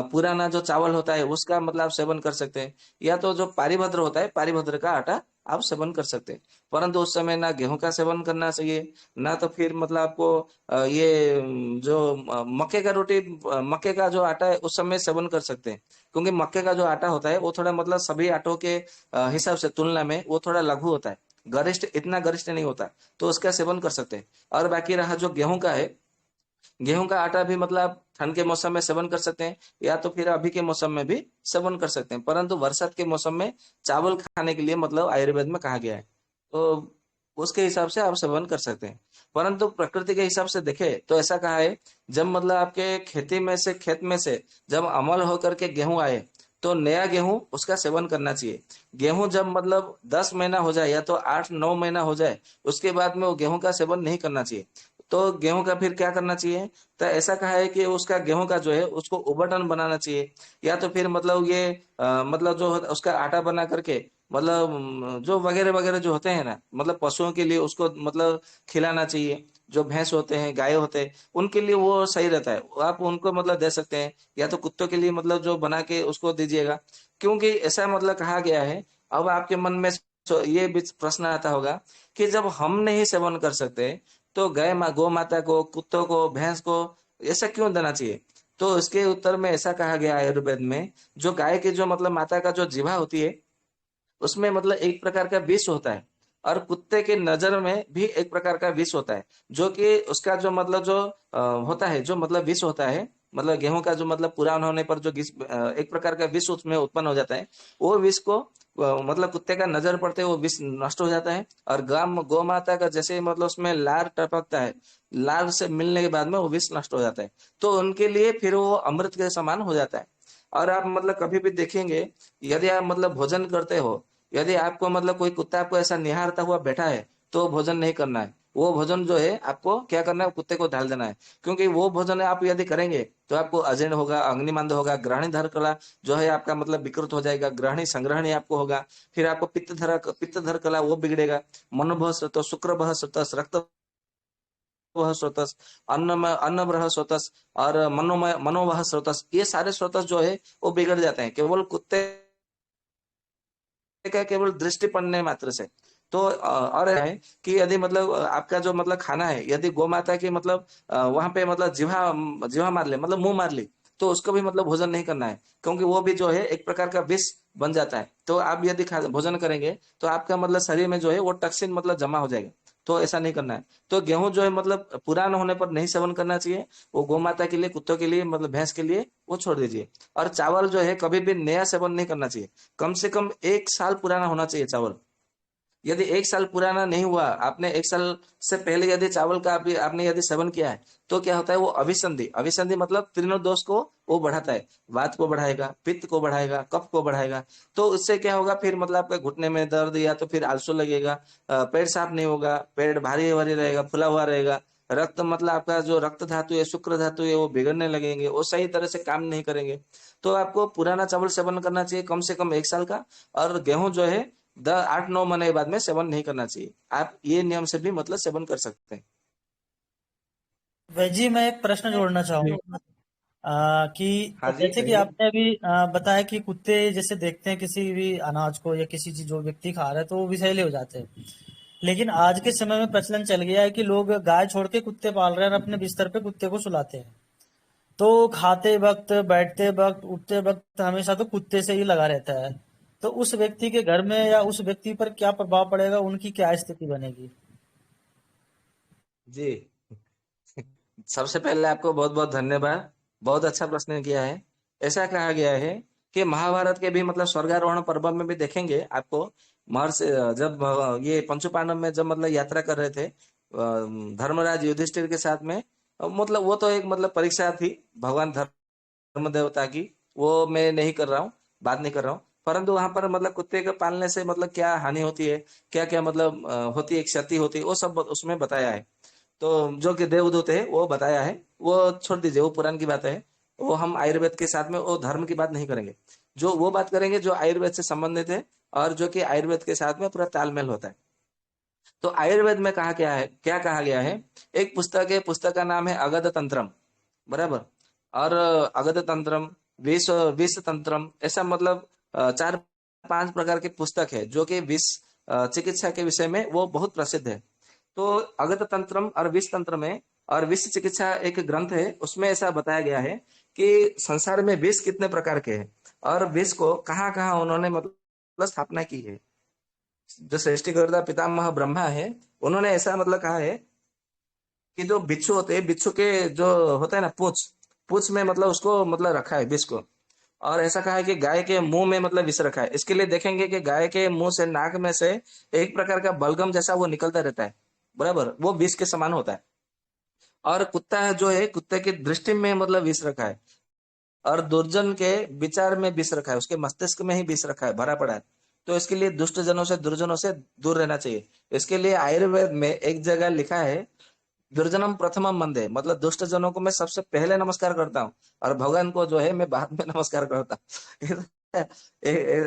पुराना जो चावल होता है उसका मतलब आप सेवन कर सकते हैं। या तो जो पारिभद्र होता है, पारिभद्र का आटा आप सेवन कर सकते हैं। परंतु उस समय ना गेहूं का सेवन करना चाहिए, ना तो फिर मतलब आपको ये जो मक्के का रोटी, मक्के का जो आटा है उस समय सेवन कर सकते हैं। क्योंकि मक्के का जो आटा होता है वो थोड़ा मतलब सभी आटों के हिसाब से तुलना में वो थोड़ा लघु होता है, गरिष्ठ इतना गरिष्ठ नहीं होता। तो उसका सेवन कर सकते हैं। और बाकी रहा जो गेहूं का है, गेहूं का आटा भी मतलब आप ठंड के मौसम में सेवन कर सकते हैं, या तो फिर अभी के मौसम में भी सेवन कर सकते हैं। परंतु बरसात के मौसम में चावल खाने के लिए मतलब आयुर्वेद में कहा गया है। तो उसके हिसाब से आप सेवन कर सकते हैं। परंतु प्रकृति के हिसाब से देखें तो ऐसा कहा है, जब मतलब आपके खेती में से खेत में से जब अमल होकर के गेहूं आए, तो नया गेहूं उसका सेवन करना चाहिए। गेहूं जब मतलब 10 महीना हो जाए या तो 8-9 महीना हो जाए, उसके बाद में वो गेहूं का सेवन नहीं करना चाहिए। तो गेहूं का फिर क्या करना चाहिए? तो ऐसा कहा है कि उसका गेहूं का जो है उसको उबटन बनाना चाहिए, या तो फिर मतलब ये मतलब जो उसका आटा बना करके मतलब जो वगैरह वगैरह जो होते हैं ना, मतलब पशुओं के लिए उसको मतलब खिलाना चाहिए। जो भैंस होते हैं, गाय होते हैं, उनके लिए वो सही रहता है, आप उनको मतलब दे सकते हैं। या तो कुत्तों के लिए मतलब जो बना के उसको दीजिएगा। क्योंकि ऐसा मतलब कहा गया है। अब आपके मन में ये भी प्रश्न आता होगा कि जब हम नहीं सेवन कर सकते तो गौ माता को, कुत्तों को, भैंस को ऐसा क्यों देना चाहिए? तो इसके उत्तर में ऐसा कहा गया आयुर्वेद में, जो गाय की जो मतलब माता का जो जीवा होती है उसमें मतलब एक प्रकार का विष होता है, और कुत्ते के नजर में भी एक प्रकार का विष होता है। जो कि उसका जो मतलब जो होता है, जो मतलब विष होता है मतलब गेहूं का जो मतलब पुराना होने पर जो एक प्रकार का विष उसमें उत्पन्न हो जाता है, वो विष को मतलब कुत्ते का नजर पड़ते वो विष नष्ट हो जाता है। और गौ माता का जैसे मतलब उसमें लार टपकता है, लार से मिलने के बाद में वो विष नष्ट हो जाता है, तो उनके लिए फिर वो अमृत के समान हो जाता है। और आप मतलब कभी भी देखेंगे, यदि आप मतलब भोजन करते हो, यदि आपको मतलब कोई कुत्ता आपको ऐसा निहारता हुआ बैठा है, तो भोजन नहीं करना है। वो भोजन जो है आपको क्या करना है, कुत्ते को डाल देना है। क्योंकि वो भोजन आप यदि करेंगे तो आपको अजीर्ण होगा, अग्निमांद होगा, ग्रहणी धर कला जो है आपका मतलब विकृत हो जाएगा, ग्रहणी संग्रहणी आपको होगा। फिर आपको पित्त धर कला वो बिगड़ेगा। मनोभव स्रोत, शुक्र भह स्रोत, रक्त वह स्रोतस, अन्न ब्रह स्रोतस और मनोवह स्रोतस, ये सारे स्रोतस जो है वो बिगड़ जाते हैं केवल कुत्ते का केवल दृष्टि पड़ने मात्र से। तो और है कि यदि मतलब आपका जो मतलब खाना है, यदि गौ माता की मतलब वहां पे मतलब जिहा जिहा मार ले, मतलब मुंह मार ली, तो उसको भी मतलब भोजन नहीं करना है, क्योंकि वो भी जो है एक प्रकार का विष बन जाता है। तो आप यदि भोजन करेंगे तो आपका मतलब शरीर में जो है वो टॉक्सिन मतलब जमा हो जाएगा, तो ऐसा नहीं करना है। तो गेहूं जो है मतलब पुराना होने पर नहीं सेवन करना चाहिए, वो गौ माता के लिए, कुत्तों के लिए, मतलब भैंस के लिए वो छोड़ दीजिए। और चावल जो है कभी भी नया सेवन नहीं करना चाहिए, कम से कम 1 साल पुराना होना चाहिए चावल। यदि 1 साल पुराना नहीं हुआ, आपने 1 साल से पहले यदि चावल का आपने यदि सेवन किया है, तो क्या होता है, वो अभिसंधि, अभिसंधि मतलब तीनों दोष को वो बढ़ाता है, वात को बढ़ाएगा, पित्त को बढ़ाएगा, कफ को बढ़ाएगा। तो उससे क्या होगा, फिर मतलब आपके घुटने में दर्द या तो फिर आलसू लगेगा, पेट साफ नहीं होगा, पेट भारी भारी रहेगा, फुला हुआ रहेगा। रक्त मतलब आपका जो रक्त धातु है, शुक्र धातु है, वो बिगड़ने लगेंगे, वो सही तरह से काम नहीं करेंगे। तो आपको पुराना चावल सेवन करना चाहिए कम से कम 1 साल का। और गेहूं जो है 8-9 महीने के बाद में सेवन नहीं करना चाहिए। आप ये नियम से भी मतलब सेवन कर सकते हैं। वैद्य जी, मैं एक प्रश्न जोड़ना जी। चाहूंगा कि हाँ जी, जैसे कि कहिए। आपने अभी बताया कि कुत्ते जैसे देखते हैं किसी भी अनाज को या किसी चीज जो व्यक्ति खा रहा है तो वो विषैले हो जाते हैं। लेकिन आज के समय में प्रचलन चल गया है कि लोग गाय छोड़ के कुत्ते पाल रहे हैं और अपने बिस्तर पे कुत्ते को सुलाते हैं। तो खाते वक्त, बैठते वक्त, उठते वक्त हमेशा तो कुत्ते से ही लगा रहता है। तो उस व्यक्ति के घर में या उस व्यक्ति पर क्या प्रभाव पड़ेगा, उनकी क्या स्थिति बनेगी? जी, सबसे पहले आपको बहुत बहुत धन्यवाद। बहुत अच्छा प्रश्न किया है। ऐसा कहा गया है कि महाभारत के भी मतलब स्वर्गारोहण पर्व में भी देखेंगे आपको, महर्षि जब ये पंचु पांडव में जब मतलब यात्रा कर रहे थे धर्मराज युधिष्ठिर के साथ में, मतलब वो तो एक मतलब परीक्षा थी भगवान धर्म देवता की, वो मैं नहीं कर रहा हूँ, बात नहीं कर रहा हूँ। परंतु वहां पर मतलब कुत्ते के पालने से मतलब क्या हानि होती है, क्या क्या मतलब होती है, क्षति होती है, वो सब उसमें बताया है। तो जो कि देवदूत है वो बताया है, वो छोड़ दीजिए, वो पुराण की बात है। वो हम आयुर्वेद के साथ में वो धर्म की बात नहीं करेंगे। जो वो बात करेंगे जो आयुर्वेद से संबंधित है, और जो कि आयुर्वेद के साथ में पूरा तालमेल होता है। तो आयुर्वेद में कहा क्या है, क्या कहा गया है, एक पुस्तक है, पुस्तक का नाम है अगध तंत्रम, बराबर। और अगध तंत्रम, विष विष तंत्रम, ऐसा मतलब 4-5 प्रकार की पुस्तक है जो कि विष चिकित्सा के विषय में वो बहुत प्रसिद्ध है। तो अगध तंत्रम और विष तंत्र में और विष चिकित्सा एक ग्रंथ है, उसमें ऐसा बताया गया है कि संसार में विष कितने प्रकार के हैं, और विष को कहाँ कहाँ उन्होंने मतलब स्थापना की है। जो सृष्टिकर्ता पितामह ब्रह्मा है, उन्होंने ऐसा मतलब कहा है कि जो बिच्छू होते हैं, बिच्छू के जो होता है ना पूछ, पूछ में मतलब उसको मतलब रखा है विष को। और ऐसा कहा है कि गाय के मुंह में मतलब विष रखा है। इसके लिए देखेंगे कि गाय के मुंह से, नाक में से एक प्रकार का बलगम जैसा वो निकलता रहता है, बराबर, वो विष के समान होता है। और कुत्ता है जो है, कुत्ते की दृष्टि में मतलब विष रखा है, और दुर्जन के विचार में विष रखा है, उसके मस्तिष्क में ही विष रखा है, भरा पड़ा है। तो इसके लिए दुष्ट जनों से, दुर्जनों से दूर रहना चाहिए। इसके लिए आयुर्वेद में एक जगह लिखा है, दुर्जनम प्रथमम मंदे, मतलब दुष्ट जनों को मैं सबसे पहले नमस्कार करता हूँ, और भगवान को जो है मैं बाद में नमस्कार करता हूँ।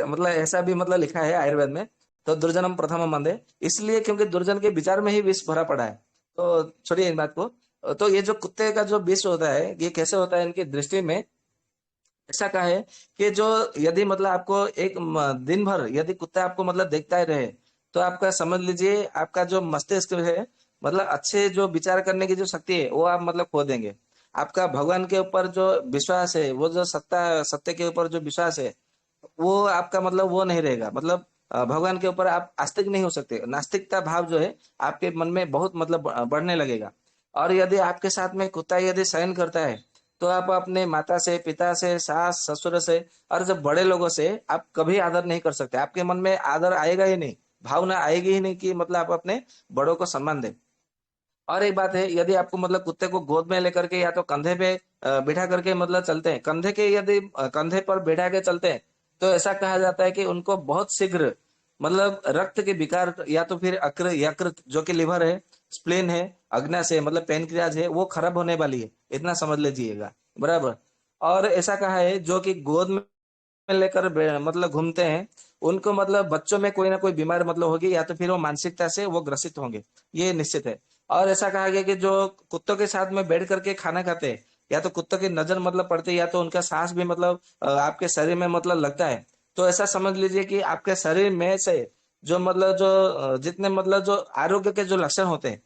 मतलब ऐसा भी मतलब लिखा है आयुर्वेद में। तो दुर्जनम प्रथमम मंदे, इसलिए क्योंकि दुर्जन के विचार में ही विष भरा पड़ा है। तो छोड़िए इन बात को। तो ये जो कुत्ते का जो विष होता है, ये कैसे होता है इनकी दृष्टि में, ऐसा कहा है कि जो यदि मतलब आपको एक दिन भर यदि कुत्ता आपको मतलब देखता ही रहे, तो आपका समझ लीजिए आपका जो मस्तिष्क है, मतलब अच्छे जो विचार करने की जो शक्ति है वो आप मतलब खो देंगे। आपका भगवान के ऊपर जो विश्वास है, वो जो सत्य के ऊपर जो विश्वास है, वो आपका मतलब वो नहीं रहेगा। मतलब भगवान के ऊपर आप आस्तिक नहीं हो सकते। नास्तिकता भाव जो है आपके मन में बहुत मतलब बढ़ने लगेगा। और यदि आपके साथ में कुत्ता यदि शयन करता है, तो आप अपने माता से, पिता से, सास ससुर से और जब बड़े लोगों से आप कभी आदर नहीं कर सकते। आपके मन में आदर आएगा ही नहीं, भावना आएगी ही नहीं कि मतलब आप अपने बड़ों को सम्मान दें। और एक बात है, यदि आपको मतलब कुत्ते को गोद में लेकर के या तो कंधे पे बिठा करके मतलब चलते हैं, कंधे के यदि कंधे पर बिठा के चलते हैं, तो ऐसा कहा जाता है कि उनको बहुत शीघ्र मतलब रक्त के विकार या तो फिर यकृत जो कि लिवर है, स्प्लीन है, अग्नाशय मतलब पेनक्रियाज है, वो खराब होने वाली है, इतना समझ लीजिएगा। बराबर। और ऐसा कहा है जो कि गोद में लेकर मतलब घूमते हैं, उनको मतलब बच्चों में कोई ना कोई बीमारी मतलब होगी, या तो फिर वो मानसिकता से वो ग्रसित होंगे, ये निश्चित है। और ऐसा कहा गया कि जो कुत्तों के साथ में बैठ करके खाना खाते हैं, या तो कुत्तों की नजर मतलब पड़ती है, या तो उनका सांस भी मतलब आपके शरीर में मतलब लगता है, तो ऐसा समझ लीजिए कि आपके शरीर में से जो मतलब जो जितने मतलब जो आरोग्य के जो लक्षण होते हैं,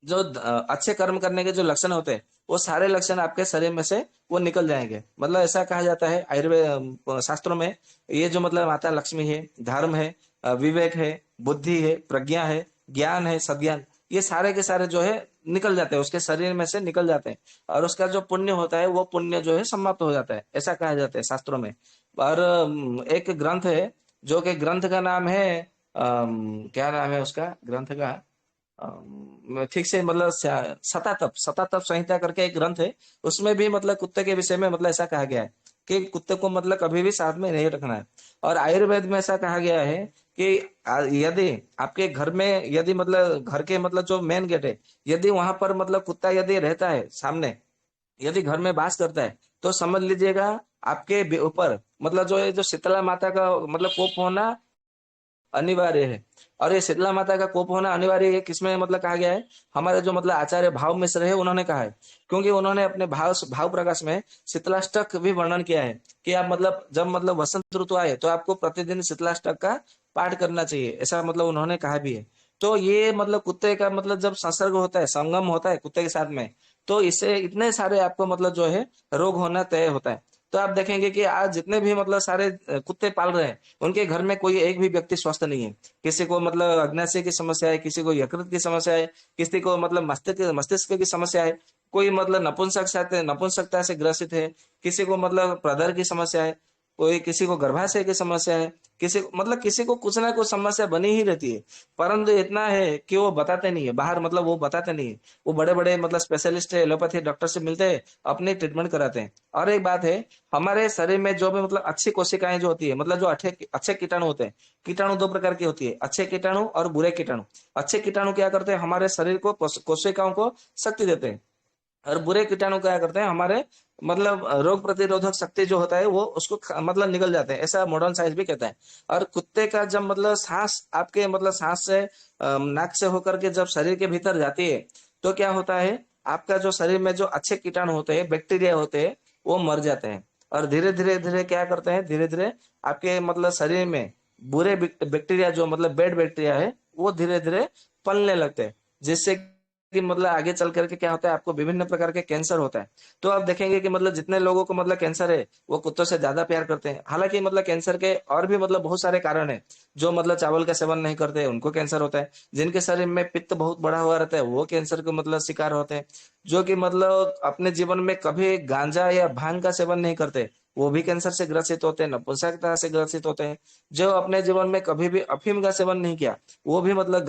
जो अच्छे कर्म करने के जो लक्षण होते हैं, वो सारे लक्षण आपके शरीर में से वो निकल जाएंगे। मतलब ऐसा कहा जाता है आयुर्वेद शास्त्रों में, ये जो मतलब माता लक्ष्मी है, धर्म है, विवेक है, बुद्धि है, प्रज्ञा है, ज्ञान है, सद्ज्ञान, ये सारे के सारे जो है निकल जाते हैं, उसके शरीर में से निकल जाते हैं। और उसका जो पुण्य होता है वो पुण्य जो है समाप्त हो जाता है, ऐसा कहा जाता है शास्त्रों में। और एक ग्रंथ है, जो कि ग्रंथ का नाम है क्या नाम है उसका ग्रंथ का, ठीक से मतलब सतातप संहिता करके एक ग्रंथ है, उसमें भी मतलब कुत्ते के विषय में मतलब ऐसा कहा गया है कि कुत्ते को मतलब कभी भी साथ में नहीं रखना है। और आयुर्वेद में ऐसा कहा गया है कि यदि आपके घर में यदि मतलब घर के मतलब जो मेन गेट है, यदि वहां पर मतलब कुत्ता यदि रहता है सामने, यदि घर में वास करता है, तो समझ लीजिएगा आपके ऊपर मतलब जो है जो शीतला माता का मतलब कोप होना अनिवार्य है। और ये शीतला माता का कोप होना अनिवार्य है, किसमें मतलब कहा गया है, हमारे जो मतलब आचार्य भाव मिश्र है उन्होंने कहा है। क्योंकि उन्होंने अपने भाव भाव प्रकाश में शीतलाष्टक भी वर्णन किया है कि आप मतलब जब मतलब वसंत ऋतु आए तो आपको प्रतिदिन शीतलाष्टक का पाठ करना चाहिए, ऐसा मतलब उन्होंने कहा भी है। तो ये मतलब कुत्ते का मतलब जब संसर्ग होता है, संगम होता है कुत्ते के साथ में, तो इससे इतने सारे आपको मतलब जो है रोग होना तय होता है। तो आप देखेंगे कि आज जितने भी मतलब सारे कुत्ते पाल रहे हैं, उनके घर में कोई एक भी व्यक्ति स्वस्थ नहीं है। किसी को मतलब अग्नाशय की समस्या है, किसी को यकृत की समस्या है, किसी को मतलब मस्तिष्क की समस्या है, कोई मतलब नपुंसकता से ग्रसित है, किसी को मतलब प्रदर की समस्या है, कोई किसी को गर्भाशय की समस्या है, किसी मतलब किसी को कुछ ना कुछ समस्या बनी ही रहती है। परंतु इतना है कि वो बताते नहीं है बाहर, मतलब वो बताते नहीं है। वो बड़े बड़े मतलब स्पेशलिस्ट है, एलोपैथी डॉक्टर से मिलते हैं, अपनी ट्रीटमेंट कराते हैं। और एक बात है, हमारे शरीर में जो भी मतलब अच्छी कोशिकाएं जो होती है, मतलब जो अच्छे अच्छे कीटाणु होते हैं, कीटाणु दो प्रकार की होती है, अच्छे कीटाणु और बुरे कीटाणु। अच्छे कीटाणु क्या करते हैं, हमारे शरीर को कोशिकाओं को शक्ति देते हैं। और बुरे कीटाणु क्या करते हैं, हमारे मतलब रोग प्रतिरोधक शक्ति जो होता है वो उसको मतलब निकल जाते हैं, ऐसा मॉडर्न साइंस भी कहता है। और कुत्ते का जब मतलब सांस आपके मतलब सांस से नाक से होकर के जब शरीर के भीतर जाती है, तो क्या होता है, आपका जो शरीर में जो अच्छे कीटाणु होते हैं, बैक्टीरिया होते हैं, वो मर जाते हैं। और धीरे धीरे धीरे क्या करते हैं, धीरे धीरे आपके मतलब शरीर में बुरे बैक्टीरिया जो मतलब बैड बैक्टीरिया है, वो धीरे धीरे पलने लगते हैं, जिससे कि मतलब आगे चल करके क्या होता है, आपको विभिन्न प्रकार के कैंसर होता है। तो आप देखेंगे कि मतलब जितने लोगों को मतलब कैंसर है, वो कुत्तों से ज्यादा प्यार करते हैं। हालांकि मतलब कैंसर के और भी मतलब बहुत सारे कारण है। जो मतलब चावल का सेवन नहीं करते उनको कैंसर होता है, जिनके शरीर में पित्त बहुत बड़ा हुआ रहता है वो कैंसर को मतलब शिकार होते हैं, जो कि मतलब अपने जीवन में कभी गांजा या भांग का सेवन नहीं करते वो भी कैंसर से ग्रसित होते हैं, नपुंसकता से ग्रसित होते हैं। जो अपने जीवन में कभी भी अफीम का सेवन नहीं किया, वो भी मतलब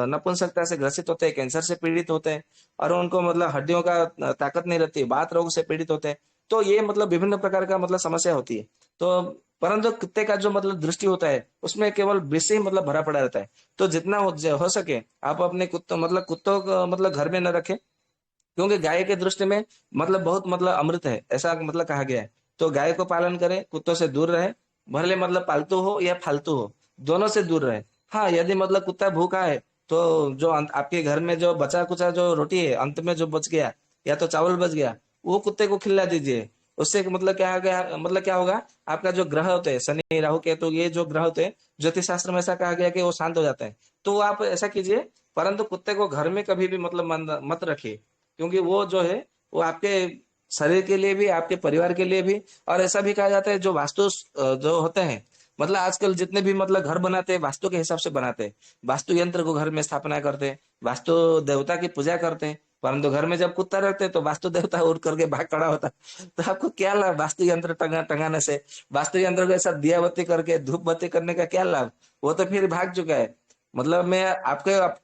नपुंसकता से ग्रसित होते हैं, कैंसर से पीड़ित होते हैं। और उनको मतलब हड्डियों का ताकत नहीं रहती, बात रोग से पीड़ित होते हैं। तो ये मतलब विभिन्न प्रकार का मतलब समस्या होती है। तो परंतु कुत्ते का जो मतलब दृष्टि होता है उसमें केवल विष ही मतलब भरा पड़ा रहता है। तो जितना हो सके आप अपने कुत्तों को मतलब घर में न रखें, क्योंकि गाय के दृष्टि में मतलब बहुत मतलब अमृत है, ऐसा मतलब कहा गया है। तो गाय को पालन करें, कुत्तों से दूर रहे, भले मतलब पालतू हो या फालतू हो, दोनों से दूर रहे। हाँ, यदि मतलब कुत्ता भूखा है, तो जो आपके घर में जो बचा कुचा जो रोटी है, अंत में जो बच गया या तो चावल बच गया, वो कुत्ते को खिला दीजिए। उससे मतलब क्या गया, मतलब क्या होगा, आपका जो ग्रह होते हैं शनि राहु केतु, ये जो ग्रह होते हैं, ज्योतिष शास्त्र में ऐसा कहा गया कि वो शांत हो जाते हैं। तो आप ऐसा कीजिए। परंतु कुत्ते को घर में कभी भी मतलब मत रखिए, क्योंकि वो जो है वो आपके शरीर के लिए भी, आपके परिवार के लिए भी। और ऐसा भी कहा जाता है जो वास्तु जो होते हैं, मतलब आजकल जितने भी मतलब घर बनाते हैं वास्तु के हिसाब से बनाते हैं, वास्तु यंत्र को घर में स्थापना करते हैं, वास्तु देवता की पूजा करते हैं। परंतु घर में जब कुत्ता रहते तो वास्तु देवता उड़ करके भाग खड़ा होता। तो आपको क्या लाभ वास्तु यंत्र टंगाने से? वास्तु यंत्र को ऐसा दिया बत्ती करके धूप बत्ती करने का क्या लाभ? वो तो फिर भाग चुका है। मतलब मैं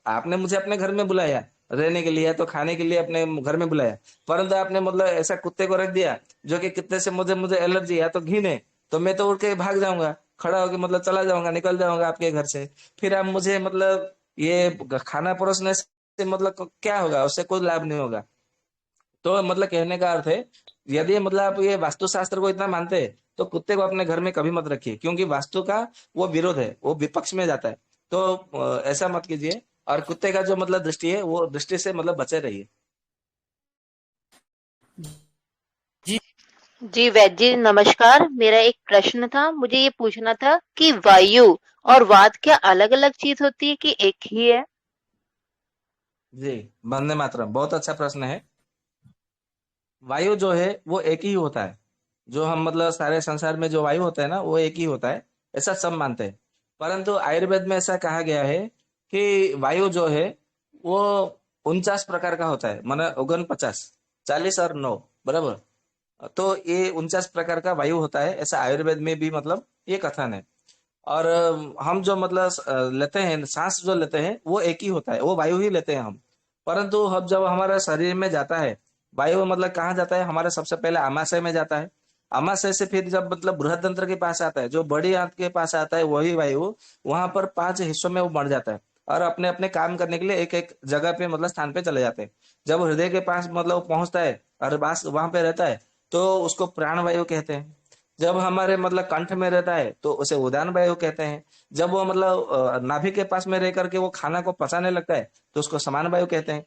आपने मुझे अपने घर में बुलाया रहने के लिए या तो खाने के लिए अपने घर में बुलाया, परंतु आपने मतलब ऐसा कुत्ते को रख दिया जो कि कुत्ते से मुझे मुझे एलर्जी या तो घिन है, तो मैं तो उड़ के भाग जाऊंगा, खड़ा होकर मतलब चला जाऊंगा, निकल जाऊंगा आपके घर से। फिर आप मुझे मतलब ये खाना परोसने से मतलब क्या होगा? उससे कोई लाभ नहीं होगा। तो मतलब कहने का अर्थ है, यदि मतलब आप ये वास्तुशास्त्र को इतना मानते हैं तो कुत्ते को अपने घर में कभी मत रखिए, क्योंकि वास्तु का वो विरोध है, वो विपक्ष में जाता है। तो ऐसा मत कीजिए, और कुत्ते का जो मतलब दृष्टि है वो दृष्टि से मतलब बचे रहिए। जी। जी वैद्य जी नमस्कार। मेरा एक प्रश्न था, मुझे ये पूछना था कि वायु और वात क्या अलग अलग चीज होती है कि एक ही है? जी, वंदे मातरम, बहुत अच्छा प्रश्न है। वायु जो है वो एक ही होता है। जो हम मतलब सारे संसार में जो वायु होता है ना वो एक ही होता है, ऐसा सब मानते हैं। परंतु आयुर्वेद में ऐसा कहा गया है कि वायु जो है वो 49 प्रकार का होता है, माना 49, 40 और 9 बराबर। तो ये 49 प्रकार का वायु होता है, ऐसा आयुर्वेद में भी मतलब ये कथन है। और हम जो मतलब लेते हैं, सांस जो लेते हैं वो एक ही होता है, वो वायु ही लेते हैं हम। परंतु अब जब हमारे शरीर में जाता है वायु, मतलब कहाँ जाता है? हमारे सबसे पहले आमाशय में जाता है। आमाशय से फिर जब मतलब बृहदंत्र के पास आता है, जो बड़ी आंत के पास आता है वही वायु, वहां पर 5 हिस्सों में वो बढ़ जाता है और अपने अपने काम करने के लिए एक एक जगह पे मतलब स्थान पे चले जाते हैं। जब हृदय के पास मतलब वो पहुंचता है और बास वहां पे रहता है तो उसको प्राण वायु कहते हैं। जब हमारे मतलब कंठ में रहता है तो उसे उदान वायु कहते हैं। जब वो मतलब नाभि के पास में रह करके वो खाना को पचाने लगता है तो उसको समान वायु कहते हैं।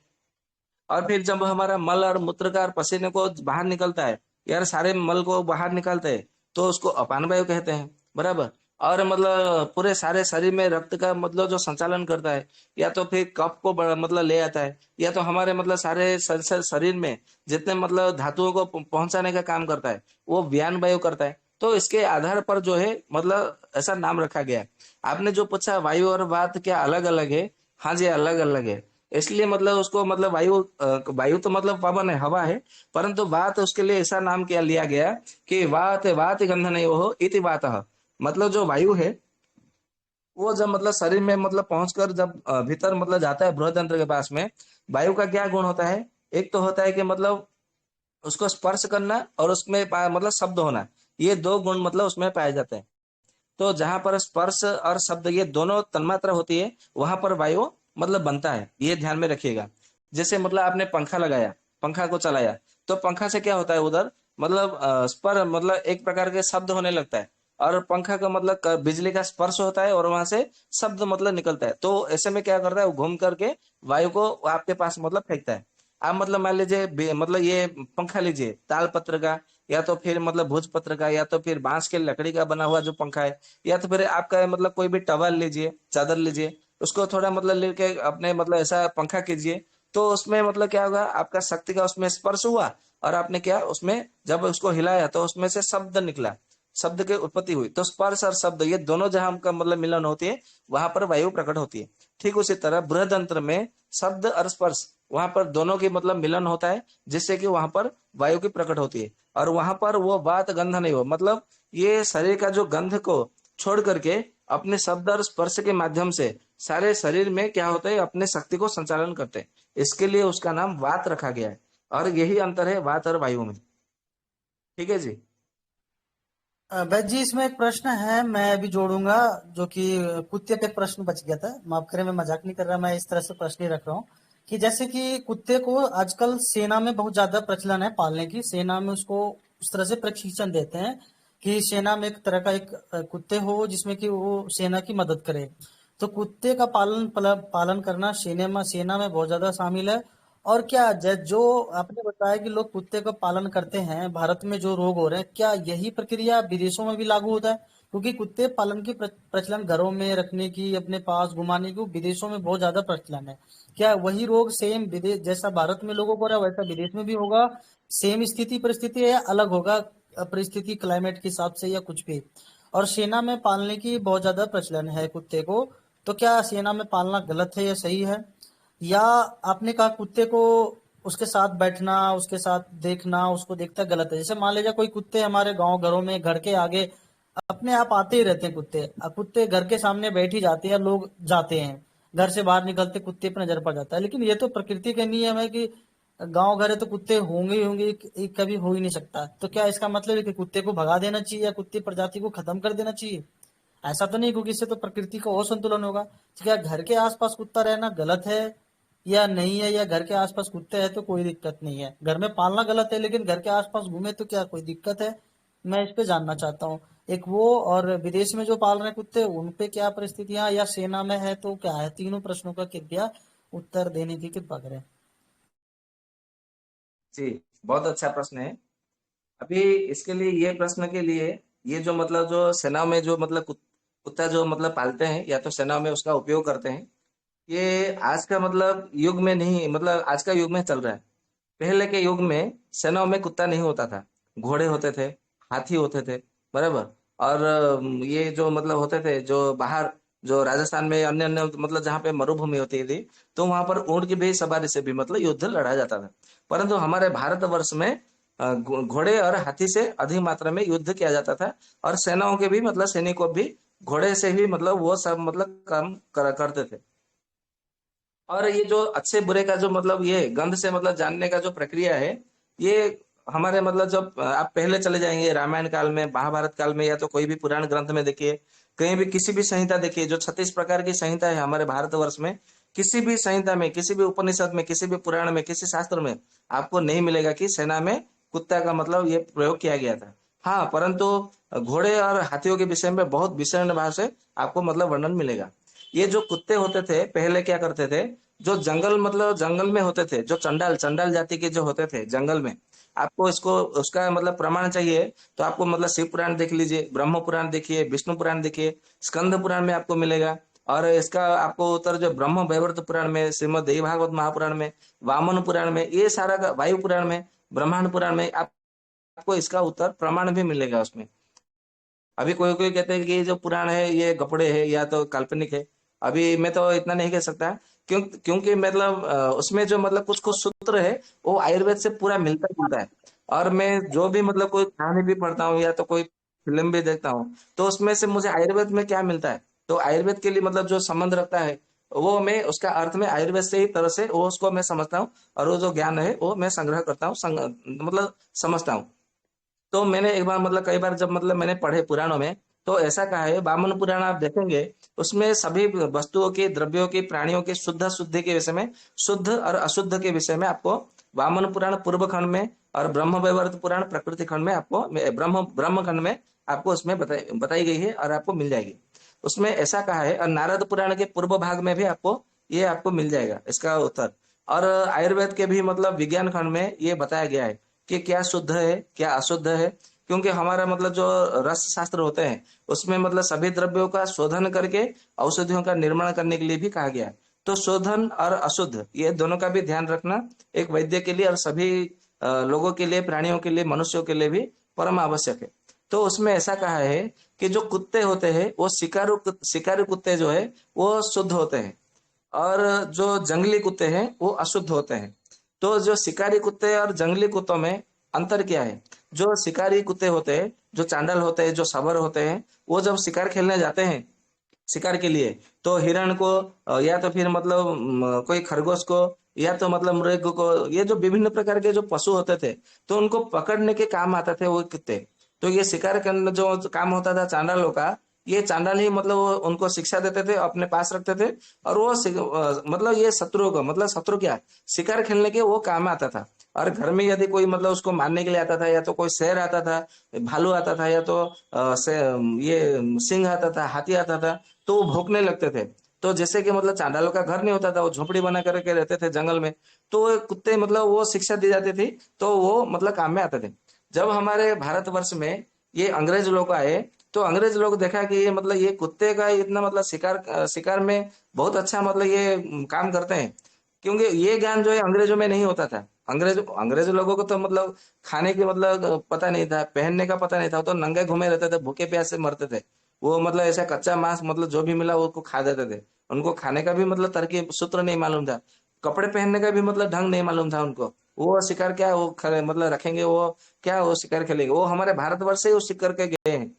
और फिर जब हमारा मल और मूत्र का और पसीने को बाहर निकलता है, यार सारे मल को बाहर निकालते हैं, तो उसको अपान वायु कहते हैं बराबर। और मतलब पूरे सारे शरीर में रक्त का मतलब जो संचालन करता है, या तो फिर कफ को मतलब ले आता है, या तो हमारे मतलब सारे शरीर में जितने मतलब धातुओं को पहुंचाने का काम करता है वो व्यान वायु करता है। तो इसके आधार पर जो है मतलब ऐसा नाम रखा गया है। आपने जो पूछा वायु और वात क्या अलग अलग है, हाँ जी अलग अलग है। इसलिए मतलब उसको मतलब वायु तो मतलब पवन है, हवा है, परंतु वात उसके लिए ऐसा नाम क्या लिया गया कि वात वात गंधन हो इति वातः। मतलब जो वायु है वो जब मतलब शरीर में मतलब पहुंचकर जब भीतर मतलब जाता है बृहदंत्र के पास में, वायु का क्या गुण होता है? एक तो होता है कि मतलब उसको स्पर्श करना और उसमें मतलब शब्द होना, ये दो गुण मतलब उसमें पाए जाते हैं। तो जहां पर स्पर्श और शब्द ये दोनों तन्मात्रा होती है वहां पर वायु मतलब बनता है, ये ध्यान में रखिएगा। जैसे मतलब आपने पंखा लगाया, पंखा को चलाया, तो पंखा से क्या होता है उधर मतलब स्पर मतलब एक प्रकार के शब्द होने लगता है, और पंखा का मतलब बिजली का स्पर्श होता है और वहां से शब्द मतलब निकलता है। तो ऐसे में क्या करता है वो घूम करके वायु को आपके पास मतलब फेंकता है। आप मतलब मान लीजिए मतलब ये पंखा लीजिए ताल पत्र का, या तो फिर मतलब भोज पत्र का, या तो फिर बांस के लकड़ी का बना हुआ जो पंखा है, या तो फिर आपका मतलब कोई भी टवल लीजिए, चादर लीजिए, उसको थोड़ा मतलब लेके अपने मतलब ऐसा पंखा कीजिए। तो उसमें मतलब क्या होगा, आपका शक्ति का उसमें स्पर्श हुआ, और आपने क्या उसमें जब उसको हिलाया तो उसमें से शब्द निकला, शब्द की उत्पत्ति हुई। तो स्पर्श और शब्द ये दोनों जहां का मतलब मिलन होती है वहां पर वायु प्रकट होती है। ठीक उसी तरह बृहदंत्र में शब्द और स्पर्श वहां पर दोनों की मतलब मिलन होता है, जिससे कि वहां पर वायु की प्रकट होती है। और वहां पर वो वात गंध नहीं हो, मतलब ये शरीर का जो गंध को छोड़ करके अपने शब्द और स्पर्श के माध्यम से सारे शरीर में क्या होता है अपने शक्ति को संचालन करते हैं। इसके लिए उसका नाम वात रखा गया है, और यही अंतर है वात और वायु में। ठीक है जी। वैद्य जी इसमें एक प्रश्न है, मैं अभी जोड़ूंगा, जो कि कुत्ते पे एक प्रश्न बच गया था। माफ करें, मैं मजाक नहीं कर रहा, मैं इस तरह से प्रश्न ही रख रहा हूँ कि जैसे कि कुत्ते को आजकल सेना में बहुत ज्यादा प्रचलन है पालने की। सेना में उसको उस तरह से प्रशिक्षण देते हैं कि सेना में एक तरह का एक कुत्ते हो जिसमें कि वो सेना की मदद करे। तो कुत्ते का पालन करना सेना में बहुत ज्यादा शामिल है। और क्या जो आपने बताया कि लोग कुत्ते का पालन करते हैं, भारत में जो रोग हो रहे हैं, क्या यही प्रक्रिया विदेशों में भी लागू होता है? क्योंकि कुत्ते पालन की प्रचलन घरों में रखने की, अपने पास घुमाने की विदेशों में बहुत ज्यादा प्रचलन है। क्या वही रोग सेम विदेश जैसा भारत में लोगों को हो रहा है वैसा विदेश में भी होगा? सेम स्थिति परिस्थिति है या अलग होगा परिस्थिति क्लाइमेट के हिसाब से या कुछ भी? और सेना में पालने की बहुत ज्यादा प्रचलन है कुत्ते को, तो क्या सेना में पालना गलत है या सही है? या आपने कहा कुत्ते को उसके साथ बैठना, उसके साथ देखना, उसको देखता गलत है। जैसे मान लीजिए कोई कुत्ते हमारे गांव घरों में घर के आगे अपने आप आते ही रहते हैं कुत्ते। अब कुत्ते घर के सामने बैठ ही जाते हैं, लोग जाते हैं, घर से बाहर निकलते कुत्ते पर नजर पड़ जाता है। लेकिन ये तो प्रकृति का नियम है कि गांव घर है तो कुत्ते होंगे ही होंगे, कभी हो ही नहीं सकता। तो क्या इसका मतलब है कि कुत्ते को भगा देना चाहिए या कुत्ते प्रजाति को खत्म कर देना चाहिए? ऐसा तो नहीं, क्योंकि इससे तो प्रकृति का और संतुलन होगा। तो क्या घर के आसपास कुत्ता रहना गलत है या नहीं है? या घर के आसपास कुत्ते हैं तो कोई दिक्कत नहीं है, घर में पालना गलत है लेकिन घर के आसपास घूमे तो क्या कोई दिक्कत है? मैं इस पे जानना चाहता हूँ। एक वो, और विदेश में जो पाल रहे हैं कुत्ते उन पे क्या परिस्थितियां, या सेना में है तो क्या है? तीनों प्रश्नों का कृपया उत्तर देने की कृपा करें। जी, बहुत अच्छा प्रश्न है। अभी इसके लिए, ये प्रश्न के लिए, ये जो मतलब जो सेना में जो मतलब कुत्ता जो मतलब पालते हैं या तो सेना में उसका उपयोग करते हैं, ये आज का मतलब युग में नहीं, मतलब आज का युग में चल रहा है। पहले के युग में सेनाओं में कुत्ता नहीं होता था, घोड़े होते थे, हाथी होते थे, बराबर। और ये जो मतलब होते थे जो बाहर, जो राजस्थान में अन्य अन्य मतलब जहाँ पे मरुभूमि होती थी, तो वहां पर ऊंट की भी सवारी से भी मतलब युद्ध लड़ा जाता था। परंतु हमारे भारतवर्ष में घोड़े और हाथी से अधिक मात्रा में युद्ध किया जाता था। और सेनाओं के भी मतलब सैनिकों भी घोड़े से ही मतलब वो सब मतलब काम करते थे। और ये जो अच्छे बुरे का जो मतलब ये गंध से मतलब जानने का जो प्रक्रिया है, ये हमारे मतलब जब आप पहले चले जाएंगे रामायण काल में, महाभारत काल में, या तो कोई भी पुराण ग्रंथ में देखिए, कहीं भी किसी भी संहिता देखिए, जो 36 प्रकार की संहिता है हमारे भारतवर्ष में, किसी भी संहिता में, किसी भी उपनिषद में, किसी भी पुराण में, किसी शास्त्र में आपको नहीं मिलेगा कि सेना में कुत्ता का मतलब ये प्रयोग किया गया था। हाँ, परंतु घोड़े और हाथियों के विषय में बहुत विषय भाव से आपको मतलब वर्णन मिलेगा। ये जो कुत्ते होते थे पहले क्या करते थे, जो जंगल मतलब जंगल में होते थे, जो चंडाल चंडाल जाति के जो होते थे जंगल में, आपको इसको उसका मतलब प्रमाण चाहिए तो आपको मतलब शिव पुराण देख लीजिए, ब्रह्म पुराण देखिए, विष्णु पुराण देखिए, स्कंद पुराण में आपको मिलेगा। और इसका आपको उत्तर जो ब्रह्म वैवर्त पुराण में, श्रीमद देवी भागवत महापुराण में, वामन पुराण में, ये सारा वायु पुराण में, ब्रह्मांड पुराण में आपको इसका उत्तर प्रमाण भी मिलेगा उसमें। अभी कोई कोई कहते हैं कि ये जो पुराण है ये गपड़े है या तो काल्पनिक है। अभी मैं तो इतना नहीं कह सकता, क्योंकि मतलब उसमें जो मतलब कुछ कुछ सूत्र है वो आयुर्वेद से पूरा मिलता जुलता है। और मैं जो भी मतलब कोई कहानी भी पढ़ता हूँ या तो कोई फिल्म भी देखता हूँ, तो उसमें से मुझे आयुर्वेद में क्या मिलता है, तो आयुर्वेद के लिए मतलब जो संबंध रखता है, वो मैं उसका अर्थ में आयुर्वेद से ही तरह से वो उसको मैं समझता हूँ। और वो जो ज्ञान है वो मैं संग्रह करता हूँ, मतलब समझता हूँ। तो मैंने एक बार मतलब कई बार जब मतलब मैंने पढ़े पुराणों में, तो ऐसा कहा है, वामन पुराण आप देखेंगे, उसमें सभी वस्तुओं की, द्रव्यों की, प्राणियों की शुद्ध शुद्धि के विषय में, शुद्ध और अशुद्ध के विषय में आपको वामन पुराण पूर्व खंड में, और ब्रह्म वैवर्त पुराण प्रकृति खंड में आपको, ब्रह्म ब्रह्म खंड में आपको उसमें बताई गई है और आपको मिल जाएगी। उसमें ऐसा कहा है। और नारद पुराण के पूर्व भाग में भी आपको ये आपको मिल जाएगा इसका उत्तर। और आयुर्वेद के भी मतलब विज्ञान खंड में ये बताया गया है कि क्या शुद्ध है क्या अशुद्ध है। क्योंकि हमारा मतलब जो रस शास्त्र होते हैं उसमें मतलब सभी द्रव्यों का शोधन करके औषधियों का निर्माण करने के लिए भी कहा गया है। तो शोधन और अशुद्ध ये दोनों का भी ध्यान रखना एक वैद्य के लिए और सभी लोगों के लिए, प्राणियों के लिए, मनुष्यों के लिए भी परम आवश्यक है। तो उसमें ऐसा कहा है कि जो कुत्ते होते हैं वो शिकारी कुत्ते जो है वो शुद्ध होते हैं, और जो जंगली कुत्ते हैं वो अशुद्ध होते हैं। तो जो शिकारी कुत्ते और जंगली कुत्तों में अंतर क्या है? जो शिकारी कुत्ते होते हैं, जो चांडाल होते हैं, जो सबर होते हैं, वो जब शिकार खेलने जाते हैं शिकार के लिए, तो हिरण को या तो फिर मतलब कोई खरगोश को या तो मतलब मृग को, ये जो विभिन्न प्रकार के जो पशु होते थे, तो उनको पकड़ने के काम आते थे वो कुत्ते। तो ये शिकार करने जो काम होता था चांडालों का, ये चांडाल ही मतलब वो उनको शिक्षा देते थे, अपने पास रखते थे। और वो मतलब ये शत्रुओं को, मतलब शत्रु क्या, शिकार खेलने के वो काम आता था। और घर में यदि कोई मतलब उसको मारने के लिए आता था, या तो कोई शेर आता था, भालू आता था, या तो ये सिंह आता था, हाथी आता था, तो वो भौंकने लगते थे। तो जैसे कि मतलब चांडालों का घर नहीं होता था, वो झोपड़ी बना करके रहते थे जंगल में, तो वो कुत्ते मतलब वो शिक्षा दी जाती थी, तो वो मतलब काम में आते थे। जब हमारे भारतवर्ष में ये अंग्रेज लोग आए, तो अंग्रेज लोग देखा कि ये मतलब ये कुत्ते का इतना मतलब शिकार शिकार में बहुत अच्छा मतलब ये काम करते हैं। क्योंकि ये ज्ञान जो है अंग्रेजों में नहीं होता था। अंग्रेज लोगों को तो मतलब खाने की मतलब पता नहीं था, पहनने का पता नहीं था, तो नंगे घूमे रहते थे, भूखे प्यासे मरते थे। वो मतलब ऐसा कच्चा मांस मतलब जो भी मिला वो खा देते थे, उनको खाने का भी मतलब तरकीब सूत्र नहीं मालूम था। कपड़े पहनने का भी मतलब ढंग नहीं मालूम था उनको। वो शिकार क्या वो मतलब रखेंगे, वो क्या वो शिकार खेलेंगे, वो हमारे भारतवर्ष से ही वो सीख करके गए हैं।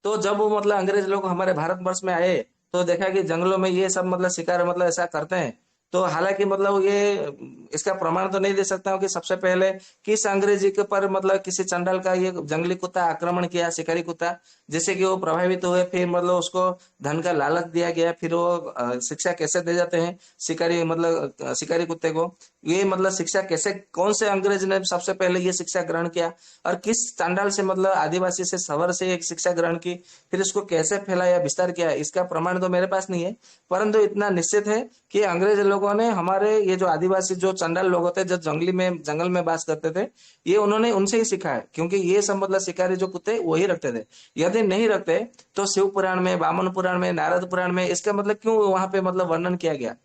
तो जब वो मतलब अंग्रेज लोग हमारे भारतवर्ष में आए, तो देखा कि जंगलों में ये सब मतलब शिकार मतलब ऐसा करते हैं। तो हालांकि मतलब ये इसका प्रमाण तो नहीं दे सकता हूँ कि सबसे पहले किस अंग्रेजी के पर मतलब किसी चंडाल का ये जंगली कुत्ता आक्रमण किया, शिकारी कुत्ता, जिससे कि वो प्रभावित हुए, फिर मतलब उसको धन का लालच दिया गया, फिर वो शिक्षा कैसे दे जाते हैं शिकारी मतलब शिकारी कुत्ते को, ये मतलब शिक्षा कैसे, कौन से अंग्रेज ने सबसे पहले ये शिक्षा ग्रहण किया, और किस चांडाल से मतलब आदिवासी से सवर से एक शिक्षा ग्रहण की, फिर इसको कैसे फैलाया विस्तार किया, इसका प्रमाण तो मेरे पास नहीं है। परंतु इतना निश्चित है कि अंग्रेज लोगों ने हमारे ये जो आदिवासी जो चंडाल लोग होते जो जंगल में बास करते थे, ये उन्होंने उनसे ही सीखा है, क्योंकि ये सब मतलब शिकारी जो कुत्ते वही रखते थे। यदि नहीं रखते तो शिव पुराण में, वामन पुराण में, नारद पुराण में इसका मतलब क्यों वहां पे मतलब वर्णन किया गया।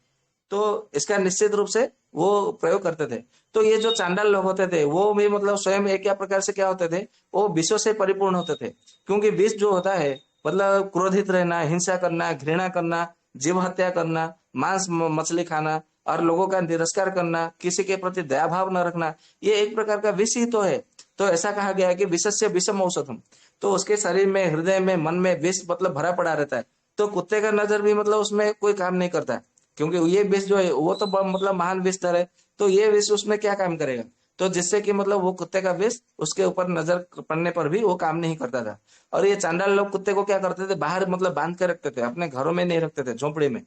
तो इसका निश्चित रूप से वो प्रयोग करते थे। तो ये जो चांडाल लोग होते थे वो भी मतलब स्वयं एक या प्रकार से क्या होते थे, वो विषों से परिपूर्ण होते थे। क्योंकि विष जो होता है मतलब क्रोधित रहना, हिंसा करना, घृणा करना, जीव हत्या करना, मछली खाना, और लोगों का तिरस्कार करना, किसी के प्रति दया भाव न रखना, ये एक प्रकार का विष ही तो है। तो ऐसा कहा गया है कि विषस्य विषम औषधम। तो उसके शरीर में, हृदय में, मन में विष मतलब भरा पड़ा रहता है। तो कुत्ते का नजर भी मतलब उसमें कोई काम नहीं करता है, क्योंकि ये विष जो है वो तो मतलब महान विषधर है। तो ये विष उसमें क्या काम करेगा। तो जिससे कि मतलब वो कुत्ते का विष उसके ऊपर नजर पड़ने पर भी वो काम नहीं करता था। और ये चांडाल लोग कुत्ते को क्या करते थे, बाहर मतलब बांध के रखते थे, अपने घरों में नहीं रखते थे, झोंपड़ी में।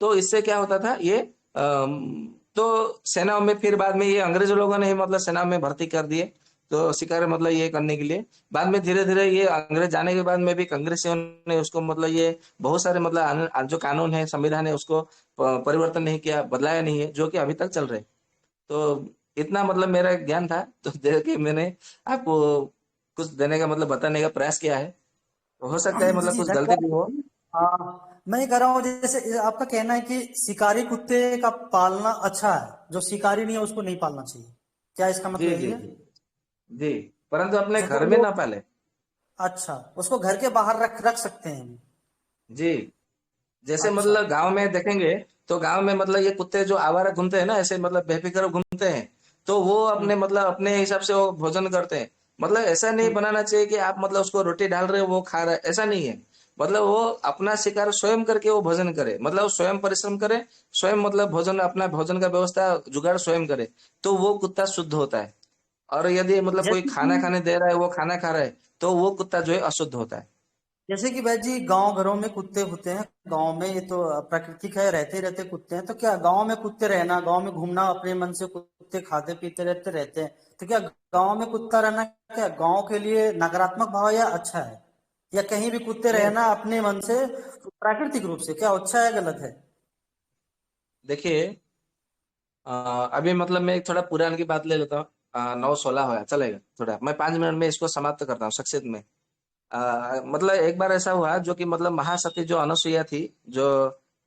तो इससे क्या होता था ये तो सेनाओं में फिर बाद में ये अंग्रेज लोगों ने ही मतलब सेना में भर्ती कर दिए, तो शिकार मतलब ये करने के लिए। बाद में धीरे धीरे ये अंग्रेज जाने के बाद में भी कांग्रेसियों ने उसको मतलब ये बहुत सारे मतलब जो कानून है, संविधान है, उसको परिवर्तन नहीं किया, बदलाया नहीं है, जो कि अभी तक चल रहे। तो इतना मतलब मेरा ज्ञान था, तो दे के मैंने आपको कुछ देने का मतलब बताने का प्रयास किया है। तो हो सकता है जी मतलब जी, कुछ गलती भी हो। धन्यवाद। मैं ये कह रहा हूँ, जैसे आपका कहना है कि शिकारी कुत्ते का पालना अच्छा है, जो शिकारी नहीं है उसको नहीं पालना चाहिए, क्या इसका मतलब जी यही जी है? जी जी, परंतु अपने अच्छा, तो घर में ना लोग, पाले। अच्छा, उसको घर के बाहर रख रख सकते हैं हम? जी, जैसे अच्छा। मतलब गांव में देखेंगे, तो गांव में मतलब ये कुत्ते जो आवारा घूमते हैं ना, ऐसे मतलब बेफिक्र घूमते हैं। तो वो हम्म अपने मतलब अपने हिसाब से वो भोजन करते हैं। मतलब ऐसा नहीं हम्म। बनाना चाहिए कि आप मतलब उसको रोटी डाल रहे हो वो खा रहा है, ऐसा नहीं है। मतलब वो अपना शिकार स्वयं करके वो भोजन करे, मतलब वो स्वयं परिश्रम करे, स्वयं मतलब भोजन, अपना भोजन का व्यवस्था जुगाड़ स्वयं करे, तो वो कुत्ता शुद्ध होता है। और यदि मतलब कोई जैसे खाना कि खाने दे रहा है, वो खाना खा रहा है, तो वो कुत्ता जो है अशुद्ध होता है। जैसे कि भाई जी, गांव घरों में कुत्ते होते हैं, गांव में ये तो प्राकृतिक है, रहते ही रहते कुत्ते हैं, तो क्या गांव में कुत्ते रहना, गांव में घूमना, अपने मन से कुत्ते खाते पीते रहते रहते हैं, तो क्या गांव में कुत्ता रहना क्या गांव के लिए नकारात्मक भाव है या अच्छा है? या कहीं भी कुत्ते नहीं, रहना अपने मन से प्राकृतिक रूप से क्या अच्छा है गलत है? देखिए, अभी मतलब मैं एक थोड़ा पुराण की बात ले लेता हूँ। 9-16 होया चलेगा, थोड़ा मैं 5 मिनट में इसको समाप्त करता हूँ संक्षिप्त में। मतलब एक बार ऐसा हुआ जो कि मतलब महासती जो अनसुईया थी, जो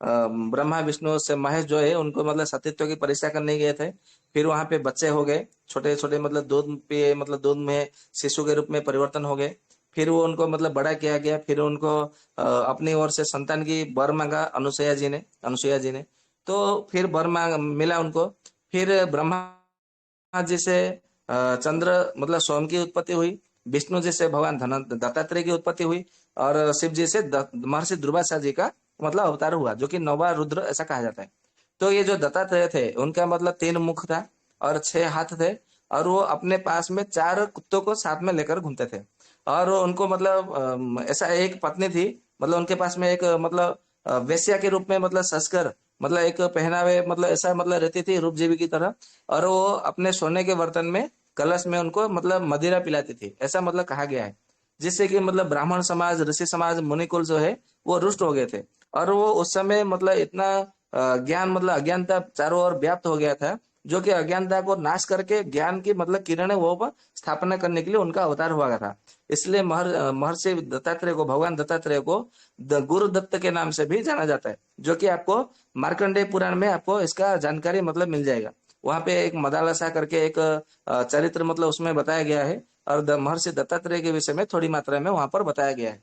ब्रह्मा विष्णु से महेश जो है उनको मतलब सतीत्व की परीक्षा करने गए थे। फिर वहां पे बच्चे हो गए, छोटे छोटे मतलब दूध पे मतलब दूध में शिशु के रूप में परिवर्तन हो गए। फिर वो उनको मतलब बड़ा किया गया, फिर उनको अपनी ओर से संतान की वर मांगा अनुसुईया जी ने। तो फिर वर मांग मिला उनको। फिर ब्रह्मा जी से चंद्र मतलब सोम की उत्पत्ति हुई, विष्णु जी से भगवान धन दत्तात्रेय की उत्पत्ति हुई, और शिव जी से महर्षि दुर्वासा जी का मतलब अवतार हुआ, जो कि नौवा रुद्र ऐसा कहा जाता है। तो ये जो दत्तात्रेय थे उनका मतलब 3 मुख था और 6 हाथ थे, और वो अपने पास में 4 कुत्तों को साथ में लेकर घूमते थे। और वो उनको मतलब ऐसा एक पत्नी थी, मतलब उनके पास में एक मतलब वेश्या के रूप में मतलब ससकर मतलब एक पहनावे मतलब ऐसा मतलब रहती थी रूपजीवी की तरह। और वो अपने सोने के बर्तन में कलश में उनको मतलब मदिरा पिलाती थी, ऐसा मतलब कहा गया है। जिससे कि मतलब ब्राह्मण समाज, ऋषि समाज, मुनिकुल जो है वो रुष्ट हो गए थे। और वो उस समय मतलब इतना ज्ञान मतलब अज्ञानता चारों ओर व्याप्त हो गया था, जो कि अज्ञानता को नाश करके ज्ञान की मतलब किरणें वो पर स्थापना करने के लिए उनका अवतार हुआ था। इसलिए महर्षि दत्तात्रेय को, भगवान दत्तात्रेय को गुरु दत्त के नाम से भी जाना जाता है, जो कि आपको मार्कंडेय पुराण में आपको इसका जानकारी मतलब मिल जाएगा। वहां पे एक मदालसा करके एक चरित्र मतलब उसमें बताया गया है, और महर्षि दत्तात्रेय के विषय में थोड़ी मात्रा में वहां पर बताया गया है।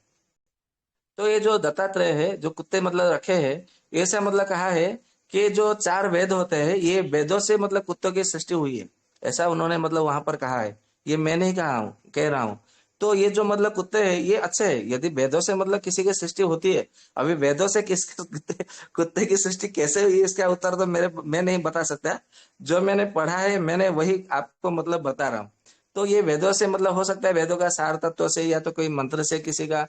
तो ये जो दत्तात्रेय है, जो कुत्ते मतलब रखे हैं, ऐसा मतलब कहा है कि जो 4 वेद होते हैं ये वेदों से मतलब कुत्तों की सृष्टि हुई है, ऐसा उन्होंने मतलब वहां पर कहा है। ये मैं नहीं कहा हूँ, कह रहा हूँ। तो ये जो मतलब कुत्ते हैं ये अच्छे हैं, यदि वेदों से मतलब किसी की सृष्टि होती है। अभी वेदों से किस कुत्ते की सृष्टि कैसे हुई इसका उत्तर तो मैं नहीं बता सकता। जो मैंने पढ़ा है मैंने वही आपको मतलब बता रहा हूँ। तो ये वेदों से मतलब हो सकता है वेदों का सार तत्व से या तो कोई मंत्र से किसी का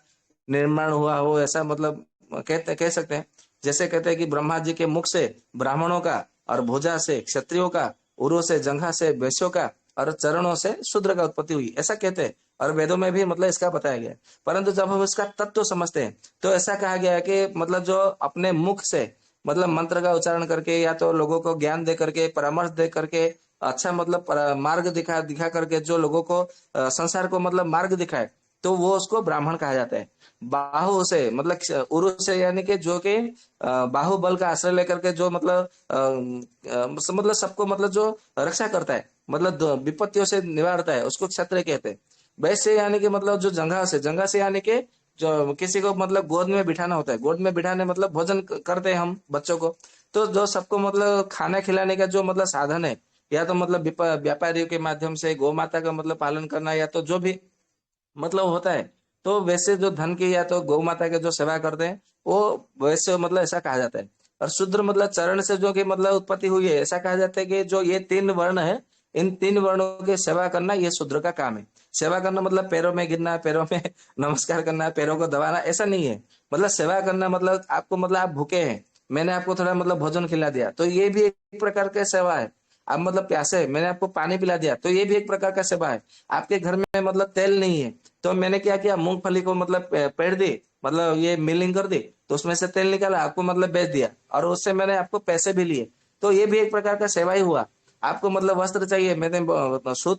निर्माण हुआ हो, ऐसा मतलब कह सकते हैं। जैसे कहते हैं कि ब्रह्मा जी के मुख से ब्राह्मणों का, और भुजा से क्षत्रियों का, उरु से जंघा से वैश्यों का, और चरणों से शूद्र का उत्पत्ति हुई, ऐसा कहते हैं। और वेदों में भी मतलब इसका बताया गया है। परंतु जब हम इसका तत्व समझते हैं तो ऐसा कहा गया है कि मतलब जो अपने मुख से मतलब मंत्र का उच्चारण करके या तो लोगों को ज्ञान दे करके, परामर्श दे करके, अच्छा मतलब मार्ग दिखा दिखा करके जो लोगों को संसार को मतलब मार्ग दिखाए, तो वो उसको ब्राह्मण कहा जाता है। बाहु से मतलब उरु से यानी कि जो कि बाहुबल का आश्रय लेकर के जो मतलब मतलब सबको मतलब जो रक्षा करता है, मतलब विपत्तियों से निवारता है, उसको क्षत्रिय कहते हैं। वैसे यानी कि मतलब जो जंघा से यानी कि जो किसी को मतलब गोद में बिठाना होता है, गोद में बिठाने मतलब भोजन करते हैं हम बच्चों को। तो जो सबको मतलब खाना खिलाने का जो मतलब साधन है, या तो मतलब व्यापारियों के माध्यम से गौ माता का मतलब पालन करना, या तो जो भी मतलब होता है। तो वैसे जो धन की या तो गौ माता के जो सेवा करते हैं वो वैसे मतलब ऐसा कहा जाता है। और शूद्र मतलब चरण से जो कि मतलब उत्पत्ति हुई है, ऐसा कहा जाता है कि जो ये 3 वर्ण है, इन 3 वर्णों की सेवा करना ये शूद्र का काम है। सेवा करना मतलब पैरों में गिरना, पैरों में नमस्कार करना, पैरों को दबाना, ऐसा नहीं है। मतलब सेवा करना मतलब आपको मतलब आप भूखे हैं, मैंने आपको थोड़ा मतलब भोजन खिला दिया, तो ये भी एक प्रकार का सेवा है। आप मतलब प्यासे, मैंने आपको पानी पिला दिया, तो ये भी एक प्रकार का सेवा है। आपके घर में मतलब तेल नहीं है, तो मैंने क्या किया, मूंगफली को मतलब पेड़ दी, मतलब ये मिलिंग कर दी, तो उसमें से तेल निकाला, आपको मतलब बेच दिया, और उससे मैंने आपको पैसे भी लिए, तो ये भी एक प्रकार का सेवा ही हुआ। आपको मतलब वस्त्र चाहिए, मैंने सूत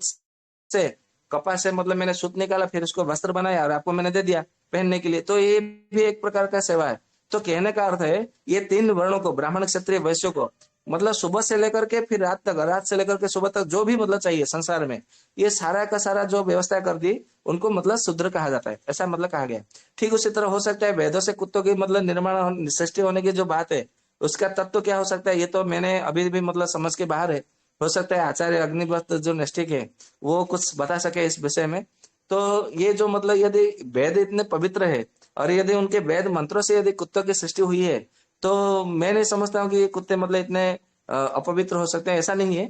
से, कपास से मतलब मैंने सूत निकाला, फिर उसको वस्त्र बनाया और आपको मैंने दे दिया पहनने के लिए, तो ये भी एक प्रकार का सेवा है। तो कहने का अर्थ है ये 3 वर्णों को, ब्राह्मण क्षत्रिय वैश्य को, मतलब सुबह से लेकर के फिर रात तक, रात से लेकर के सुबह तक जो भी मतलब चाहिए संसार में, ये सारा का सारा जो व्यवस्था कर दी, उनको मतलब शूद्र कहा जाता है, ऐसा मतलब कहा गया। ठीक उसी तरह हो सकता है वेदों से कुत्तों की मतलब निर्माण सृष्टि होने की जो बात है, उसका तत्व क्या हो सकता है, ये तो मैंने अभी भी मतलब समझ के बाहर है। हो सकता है आचार्य अग्निवस्त्र जो नैष्ठिक है वो कुछ बता सके इस विषय में। तो ये जो मतलब यदि वेद इतने पवित्र है, और यदि उनके वेद मंत्रों से यदि कुत्तों की सृष्टि हुई है, तो मैं नहीं समझता हूँ कि ये कुत्ते मतलब इतने अपवित्र हो सकते हैं, ऐसा नहीं है।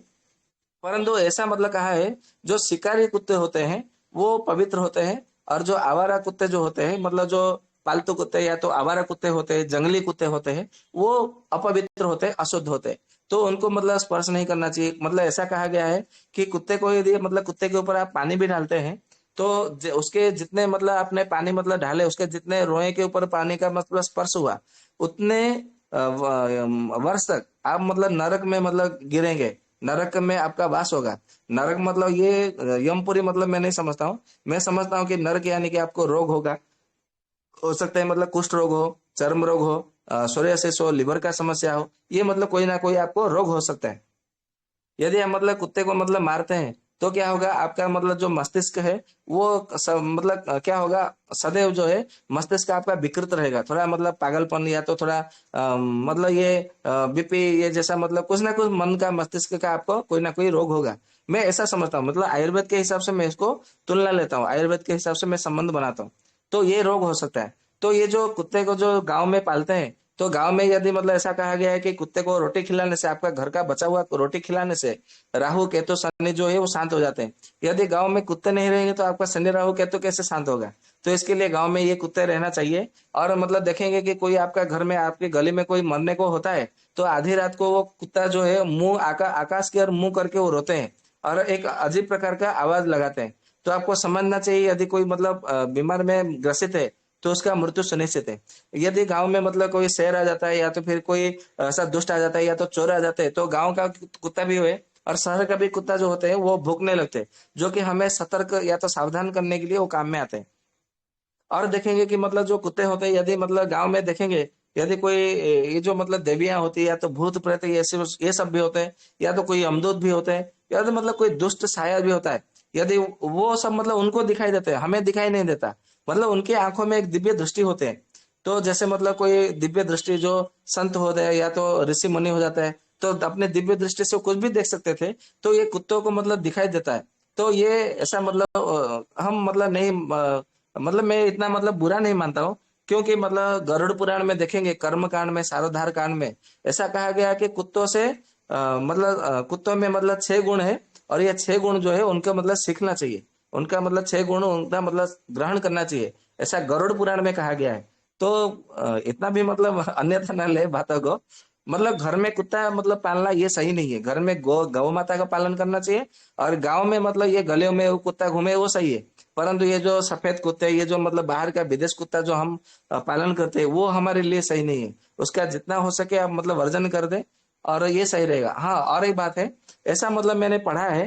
परंतु ऐसा मतलब कहा है जो शिकारी कुत्ते होते हैं वो पवित्र होते हैं, और जो आवारा कुत्ते जो होते हैं, मतलब जो पालतू कुत्ते या तो आवारा कुत्ते होते हैं, जंगली कुत्ते होते हैं, वो अपवित्र होते हैं, अशुद्ध होते हैं। तो उनको मतलब स्पर्श नहीं करना चाहिए। मतलब ऐसा कहा गया है कि कुत्ते को यदि मतलब कुत्ते के ऊपर आप पानी भी डालते हैं, तो उसके जितने मतलब आपने पानी मतलब ढाले, उसके जितने रोए के ऊपर पानी का मतलब स्पर्श हुआ, उतने वर्ष तक आप मतलब नरक में मतलब गिरेंगे, नरक में आपका वास होगा। नरक मतलब ये यमपुरी मतलब मैं नहीं समझता हूँ। मैं समझता हूँ कि नरक यानी कि आपको रोग होगा, हो सकता है मतलब कुष्ठ रोग हो, चर्म रोग हो, सोरियासिस हो, लिवर का समस्या हो, ये मतलब कोई ना कोई आपको रोग हो सकता है। यदि आप मतलब कुत्ते को मतलब मारते हैं, तो क्या होगा, आपका मतलब जो मस्तिष्क है वो मतलब क्या होगा, सदैव जो है मस्तिष्क आपका विकृत रहेगा, थोड़ा मतलब पागलपन, या तो थोड़ा मतलब ये बीपी, ये जैसा मतलब कुछ ना कुछ मन का, मस्तिष्क का आपको कोई ना कोई रोग होगा। मैं ऐसा समझता हूँ, मतलब आयुर्वेद के हिसाब से मैं इसको तुलना लेता हूँ, आयुर्वेद के हिसाब से मैं संबंध बनाता हूँ। तो ये रोग हो सकता है। तो ये जो कुत्ते को जो गांव में पालते हैं, तो गांव में यदि मतलब ऐसा कहा गया है कि कुत्ते को रोटी खिलाने से, आपका घर का बचा हुआ रोटी खिलाने से राहु केतु शनि जो है वो शांत हो जाते हैं। यदि गांव में कुत्ते नहीं रहेंगे तो आपका शनि राहु केतु कैसे शांत होगा। तो इसके लिए गांव में ये कुत्ते रहना चाहिए। और मतलब देखेंगे कि कोई आपका घर में, आपके गली में कोई मरने को होता है, तो आधी रात को वो कुत्ता जो है मुंह आकाश की ओर मुंह करके वो रोते हैं, और एक अजीब प्रकार का आवाज लगाते हैं। तो आपको समझना चाहिए यदि कोई मतलब बीमार में ग्रसित है, तो उसका मृत्यु सुनिश्चित है। यदि गांव में मतलब कोई शेर आ जाता है, या तो फिर कोई ऐसा दुष्ट आ जाता है, या तो चोर आ जाते हैं, तो गांव का कुत्ता भी हुए और शहर का भी कुत्ता जो होते हैं वो भूखने लगते हैं, जो कि हमें सतर्क या तो सावधान करने के लिए वो काम में आते हैं। और देखेंगे कि मतलब जो कुत्ते होते हैं, यदि मतलब गांव में देखेंगे, यदि कोई ये जो मतलब देवियां होती है, या तो भूत प्रेत, ये सब भी होते हैं, या तो कोई यमदूत भी होते हैं, या तो मतलब कोई दुष्ट साया भी होता है, यदि वो सब मतलब उनको दिखाई देते हैं, हमें दिखाई नहीं देता, मतलब उनकी आंखों में एक दिव्य दृष्टि होते हैं। तो जैसे मतलब कोई दिव्य दृष्टि जो संत हो जाए या तो ऋषि मुनि हो जाता है, तो अपने दिव्य दृष्टि से कुछ भी देख सकते थे, तो ये कुत्तों को मतलब दिखाई देता है। तो ये ऐसा मतलब हम मतलब नहीं मतलब मैं इतना मतलब बुरा नहीं मानता हूँ, क्योंकि मतलब गरुड़ पुराण में देखेंगे, कर्म कांड में, सारोद्धार कांड में ऐसा कहा गया कि कुत्तों से मतलब कुत्तों में मतलब 6 गुण है, और ये 6 गुण जो है उनका मतलब सीखना चाहिए, उनका मतलब 6 गुण उनका मतलब ग्रहण करना चाहिए, ऐसा गरुड़ पुराण में कहा गया है। तो इतना भी मतलब अन्यथा न ले बातों को, मतलब घर में कुत्ता मतलब पालना ये सही नहीं है, घर में गौ माता का पालन करना चाहिए, और गांव में मतलब ये गलियों में वो कुत्ता घूमे वो सही है। परंतु ये जो सफेद कुत्ते, ये जो मतलब बाहर का विदेश कुत्ता जो हम पालन करते हैं, वो हमारे लिए सही नहीं है। उसका जितना हो सके आप मतलब वर्जन कर दे, और ये सही रहेगा। हाँ, और एक बात है, ऐसा मतलब मैंने पढ़ा है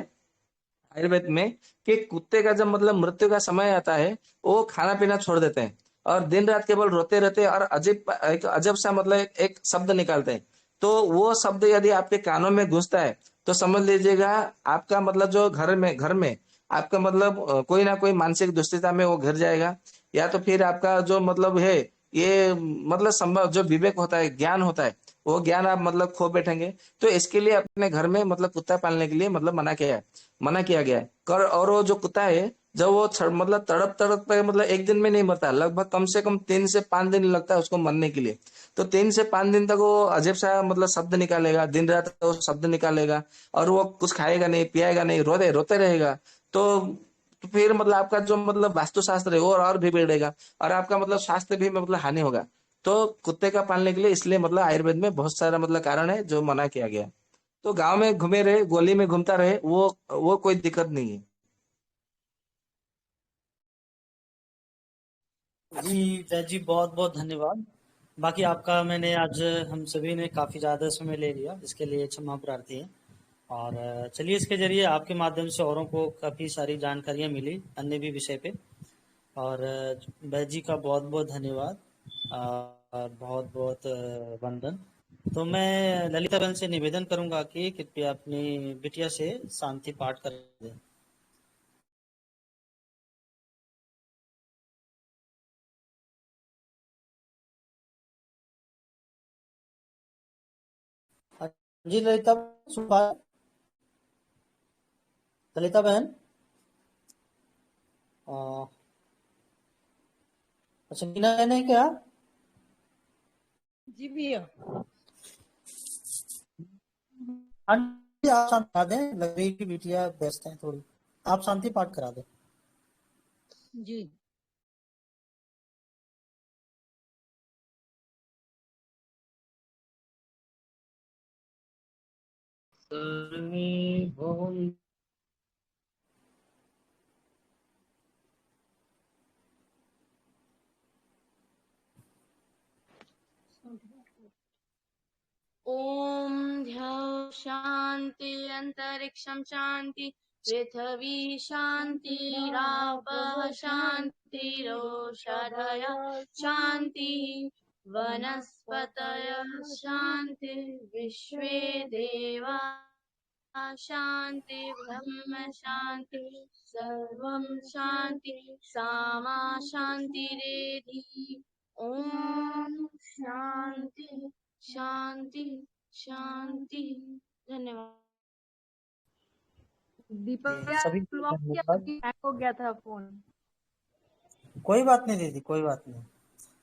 आयुर्वेद में कि कुत्ते का जब मतलब मृत्यु का समय आता है, वो खाना पीना छोड़ देते हैं, और दिन रात केवल रोते रहते हैं, और अजीब एक अजब सा मतलब एक शब्द निकालते हैं। तो वो शब्द यदि आपके कानों में घुसता है, तो समझ लीजिएगा आपका मतलब जो घर में आपका मतलब कोई ना कोई मानसिक दुश्चिंता में वो घिर जाएगा, या तो फिर आपका जो मतलब है, ये मतलब संभव जो विवेक होता है, ज्ञान होता है, वो ज्ञान आप मतलब खो बैठेंगे। तो इसके लिए अपने घर में मतलब कुत्ता पालने के लिए मतलब मना किया गया है कर। और वो जो कुत्ता है, जब वो मतलब तड़प तड़प पे मतलब एक दिन में नहीं मरता, लगभग कम से कम 3 से 5 दिन लगता है उसको मरने के लिए। तो 3 से 5 दिन तक वो अजीब सा मतलब शब्द निकालेगा, दिन रात वो शब्द निकालेगा, और वो कुछ खाएगा नहीं, पिएगा नहीं, रोते रोते रहेगा। तो तो फिर मतलब आपका जो मतलब वास्तुशास्त्र है वो और भी बिगड़ेगा, और आपका मतलब स्वास्थ्य भी मतलब हानि होगा। तो कुत्ते का पालने के लिए इसलिए मतलब आयुर्वेद में बहुत सारा मतलब कारण है जो मना किया गया है। तो गांव में घूमे रहे, गोली में घूमता रहे, वो कोई दिक्कत नहीं है। जी जय जी, बहुत बहुत धन्यवाद। बाकी आपका मैंने आज हम सभी ने काफ़ी ज़्यादा समय ले लिया, इसके लिए क्षमा प्रार्थी है। और चलिए, इसके जरिए आपके माध्यम से औरों को काफ़ी सारी जानकारियाँ मिली अन्य भी विषय पे। और वैद जी का बहुत बहुत धन्यवाद, और बहुत बहुत वंदन। तो मैं ललिता बहन से निवेदन करूंगा कि कृपया अपनी बिटिया से शांति पाठ कर दें। जी ललिता, सुन ललिता बहन, अ, अच्छा मीना बहन है क्या? जी भैया। हाँ जी, आप शांति करा दें, लग रही है कि बिटिया व्यस्त है थोड़ी, आप शांति पाठ करा दें। जी। ओम ध्यान शांति अंतरिक्षम शांति पृथ्वी शांति रापः शांतिरोषधय शांति वनस्पतयः शांति विश्वे देवा शांति ब्रह्म शांति सर्वं शांति सामा शांतिरेधि। ओम शांति शांति शांति। धन्यवाद। दीपक जी, यार सभी को खुलवाओ क्या, धन्यवाद। आपकी हैक हो गया था फोन। कोई बात नहीं दीदी, कोई बात नहीं।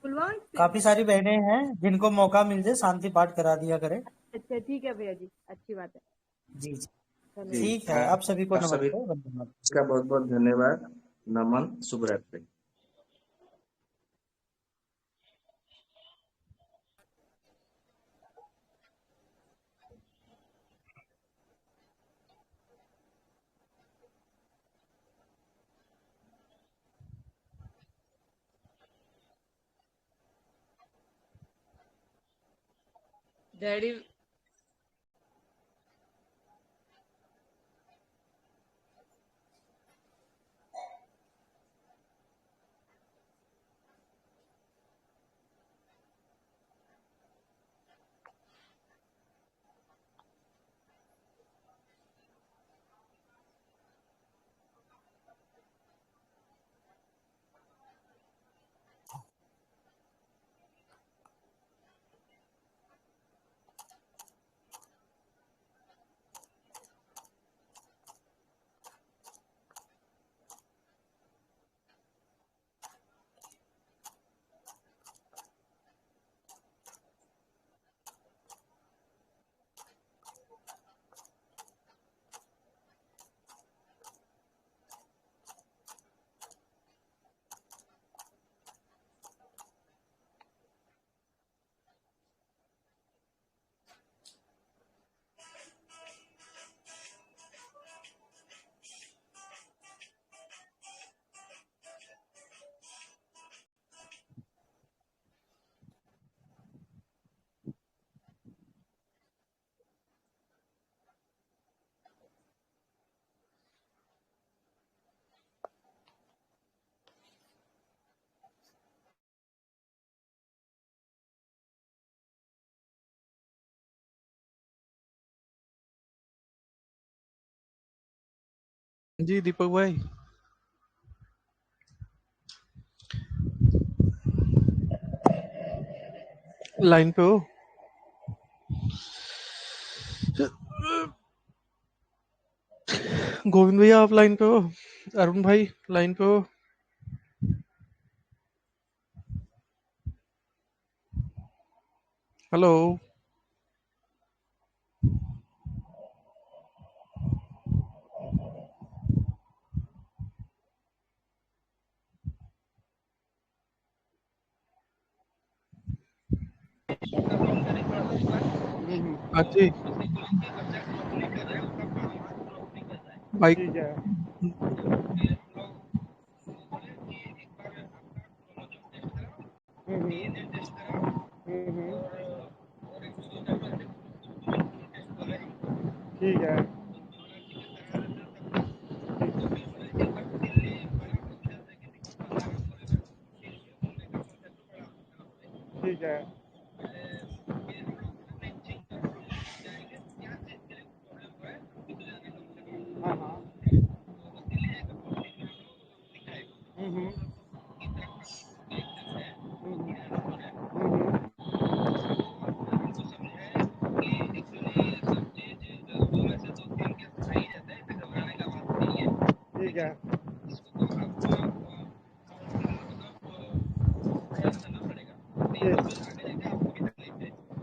खुलवाओ इससे। काफी सारी बहनें हैं जिनको मौका मिल जाए शांति पाठ करा दिया करें। अच्छा ठीक है भैया जी, अच्छी बात है। जी जी, जी, धन्यवाद। ठीक है। आप सभी को आप सभी नमस्ते, वंदे मातरम। इसका बहुत बहुत धन्यवाद। नमन, शुभ रात्रि। डैडी जी दीपक भाई, लाइन पे हो? गोविंद भैया आप लाइन पे हो? अरुण भाई लाइन पे हो? हेलो। हाँ जी भाई। ठीक है। हम्म, हम्म, ठीक है। ठीक है। हाँ हाँ। हम्म, हम्म, ठीक है। ठीक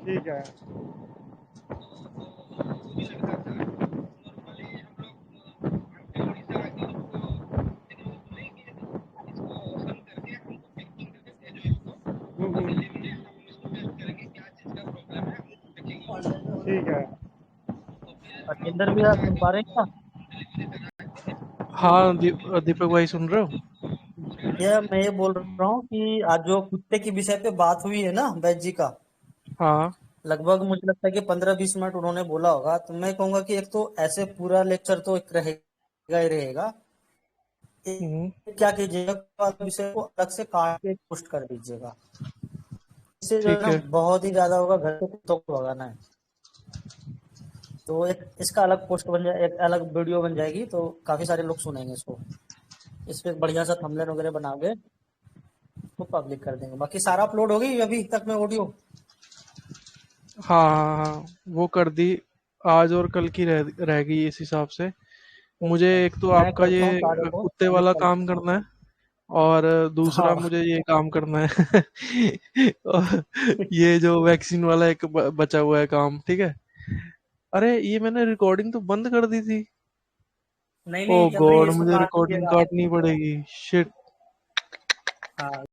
ठीक है। ठीक है। राजेंद्र भैया सुन पा रहे हैं हाँ दीपक भाई सुन रहे हो? क्या? मैं ये बोल रहा हूँ कि आज जो कुत्ते के विषय पे बात हुई है ना वैद्य जी का, हाँ। लगभग मुझे लगता है कि 15-20 मिनट उन्होंने बोला होगा। तो मैं कहूंगा कि एक तो ऐसे पूरा लेक्चर तो एक रहेगा ही रहेगा। हम्म, क्या कीजिएगा, वाले विषय को अलग से काट के पोस्ट कर दीजिएगा। इससे जो है ठीक ना है। बहुत ही ज्यादा होगा, घर पे कुत्तों को भगाना है। तो एक इसका अलग पोस्ट बन जाए, एक अलग वीडियो बन जाएगी, तो काफी सारे लोग सुनेंगे इसको। इस पे बढ़िया सा थंबनेल वगैरह बना के तो पब्लिक कर देंगे। बाकी सारा अपलोड हो गई अभी तक में ऑडियो? हाँ हाँ हाँ, वो कर दी। आज और कल की रह गई इस हिसाब से। मुझे अच्छा, एक तो मैं आपका करता हूँ ये सारे को कुत्ते सबमिट वाला कल। काम करना है, और दूसरा हाँ। मुझे ये काम करना है। और ये जो वैक्सीन वाला एक बचा हुआ है काम, ठीक है। अरे ये मैंने रिकॉर्डिंग तो बंद कर दी थी। नहीं ओ नहीं, चल रही है, गॉड, इसको मुझे काट रिकॉर्डिंग दीजिएगा। काटनी पड़ेगी। शिट। हाँ।